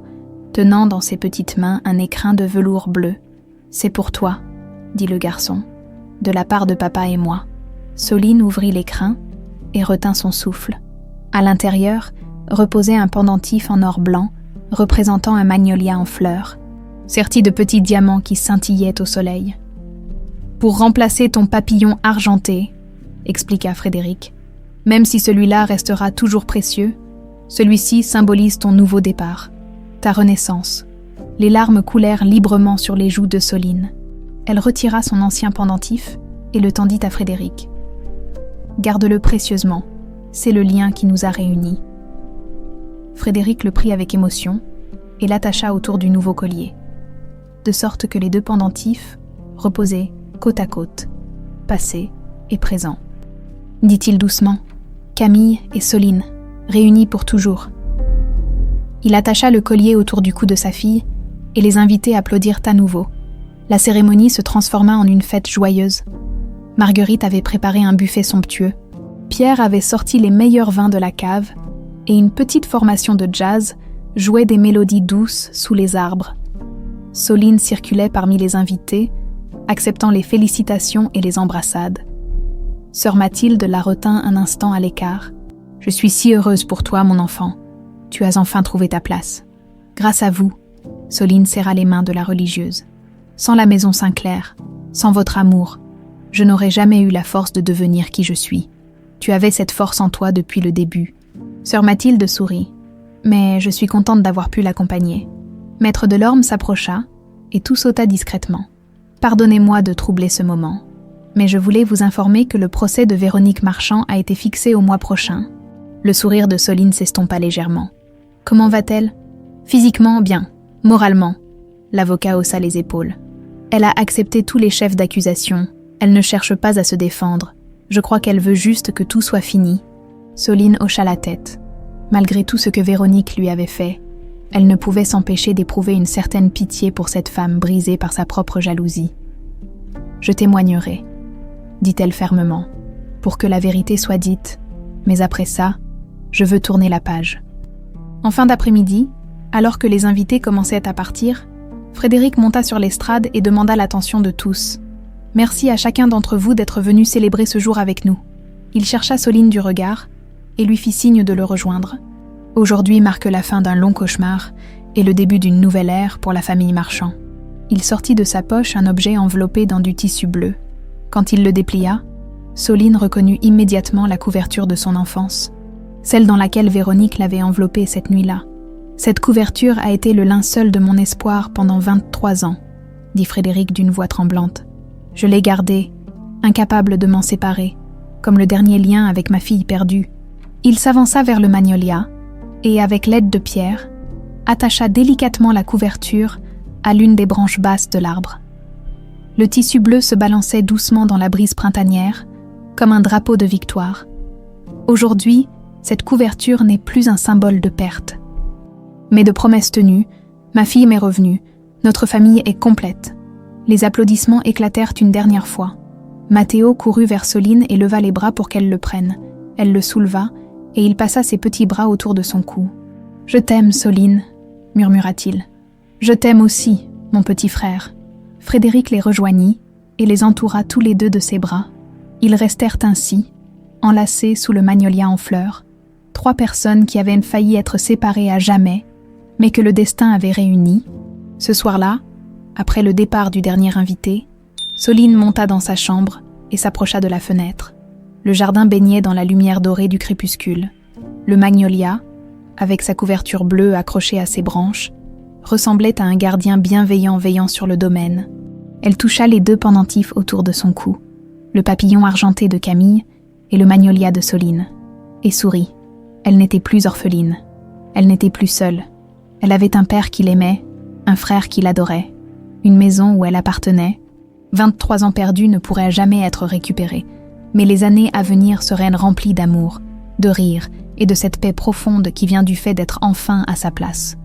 tenant dans ses petites mains un écrin de velours bleu. « C'est pour toi », dit le garçon, « de la part de papa et moi. » Soline ouvrit l'écrin et retint son souffle. À l'intérieur, reposait un pendentif en or blanc, représentant un magnolia en fleurs, serti de petits diamants qui scintillaient au soleil. « Pour remplacer ton papillon argenté, » expliqua Frédéric. « Même si celui-là restera toujours précieux, celui-ci symbolise ton nouveau départ, ta renaissance. » Les larmes coulèrent librement sur les joues de Soline. Elle retira son ancien pendentif et le tendit à Frédéric. « Garde-le précieusement, c'est le lien qui nous a réunis. » Frédéric le prit avec émotion et l'attacha autour du nouveau collier, de sorte que les deux pendentifs reposaient côte à côte, passé et présent. Dit-il doucement, Camille et Soline, réunis pour toujours. Il attacha le collier autour du cou de sa fille et les invités applaudirent à nouveau. La cérémonie se transforma en une fête joyeuse. Marguerite avait préparé un buffet somptueux. Pierre avait sorti les meilleurs vins de la cave et une petite formation de jazz jouait des mélodies douces sous les arbres. Soline circulait parmi les invités, acceptant les félicitations et les embrassades. Sœur Mathilde la retint un instant à l'écart. « Je suis si heureuse pour toi, mon enfant. Tu as enfin trouvé ta place. Grâce à vous, » Soline serra les mains de la religieuse. « Sans la maison Saint-Clair, sans votre amour, je n'aurais jamais eu la force de devenir qui je suis. Tu avais cette force en toi depuis le début. » Sœur Mathilde sourit, mais je suis contente d'avoir pu l'accompagner. Maître Delorme s'approcha et tout sauta discrètement. Pardonnez-moi de troubler ce moment, mais je voulais vous informer que le procès de Véronique Marchand a été fixé au mois prochain. Le sourire de Soline s'estompa légèrement. Comment va-t-elle ? Physiquement, bien. Moralement. L'avocat haussa les épaules. Elle a accepté tous les chefs d'accusation. Elle ne cherche pas à se défendre. Je crois qu'elle veut juste que tout soit fini. Soline hocha la tête. Malgré tout ce que Véronique lui avait fait, elle ne pouvait s'empêcher d'éprouver une certaine pitié pour cette femme brisée par sa propre jalousie. « Je témoignerai », dit-elle fermement, « pour que la vérité soit dite, mais après ça, je veux tourner la page. » En fin d'après-midi, alors que les invités commençaient à partir, Frédéric monta sur l'estrade et demanda l'attention de tous. « Merci à chacun d'entre vous d'être venu célébrer ce jour avec nous. » Il chercha Soline du regard et lui fit signe de le rejoindre. Aujourd'hui marque la fin d'un long cauchemar et le début d'une nouvelle ère pour la famille Marchand. Il sortit de sa poche un objet enveloppé dans du tissu bleu. Quand il le déplia, Soline reconnut immédiatement la couverture de son enfance, celle dans laquelle Véronique l'avait enveloppée cette nuit-là. « Cette couverture a été le linceul de mon espoir pendant 23 ans, dit Frédéric d'une voix tremblante. Je l'ai gardée, incapable de m'en séparer, comme le dernier lien avec ma fille perdue. » Il s'avança vers le magnolia et, avec l'aide de Pierre, attacha délicatement la couverture à l'une des branches basses de l'arbre. Le tissu bleu se balançait doucement dans la brise printanière, comme un drapeau de victoire. Aujourd'hui, cette couverture n'est plus un symbole de perte. Mais de promesses tenues, ma fille m'est revenue, notre famille est complète. Les applaudissements éclatèrent une dernière fois. Matteo courut vers Soline et leva les bras pour qu'elle le prenne. Elle le souleva, et il passa ses petits bras autour de son cou. « Je t'aime, Soline, » murmura-t-il. « Je t'aime aussi, mon petit frère. » Frédéric les rejoignit et les entoura tous les deux de ses bras. Ils restèrent ainsi, enlacés sous le magnolia en fleurs, 3 personnes qui avaient failli être séparées à jamais, mais que le destin avait réunies. Ce soir-là, après le départ du dernier invité, Soline monta dans sa chambre et s'approcha de la fenêtre. Le jardin baignait dans la lumière dorée du crépuscule. Le magnolia, avec sa couverture bleue accrochée à ses branches, ressemblait à un gardien bienveillant veillant sur le domaine. Elle toucha les 2 pendentifs autour de son cou, le papillon argenté de Camille et le magnolia de Soline, et sourit. Elle n'était plus orpheline. Elle n'était plus seule. Elle avait un père qui l'aimait, un frère qui l'adorait, une maison où elle appartenait. 23 ans perdus ne pourraient jamais être récupérés, mais les années à venir seraient remplies d'amour, de rire et de cette paix profonde qui vient du fait d'être enfin à sa place.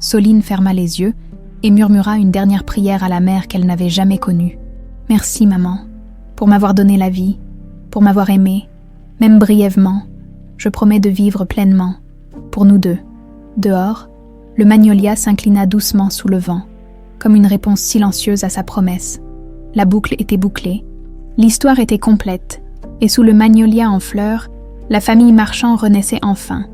Soline ferma les yeux et murmura une dernière prière à la mère qu'elle n'avait jamais connue. « Merci, maman, pour m'avoir donné la vie, pour m'avoir aimée, même brièvement. Je promets de vivre pleinement, pour nous deux. » Dehors, le magnolia s'inclina doucement sous le vent, comme une réponse silencieuse à sa promesse. La boucle était bouclée, l'histoire était complète, et sous le magnolia en fleurs, la famille Marchand renaissait enfin,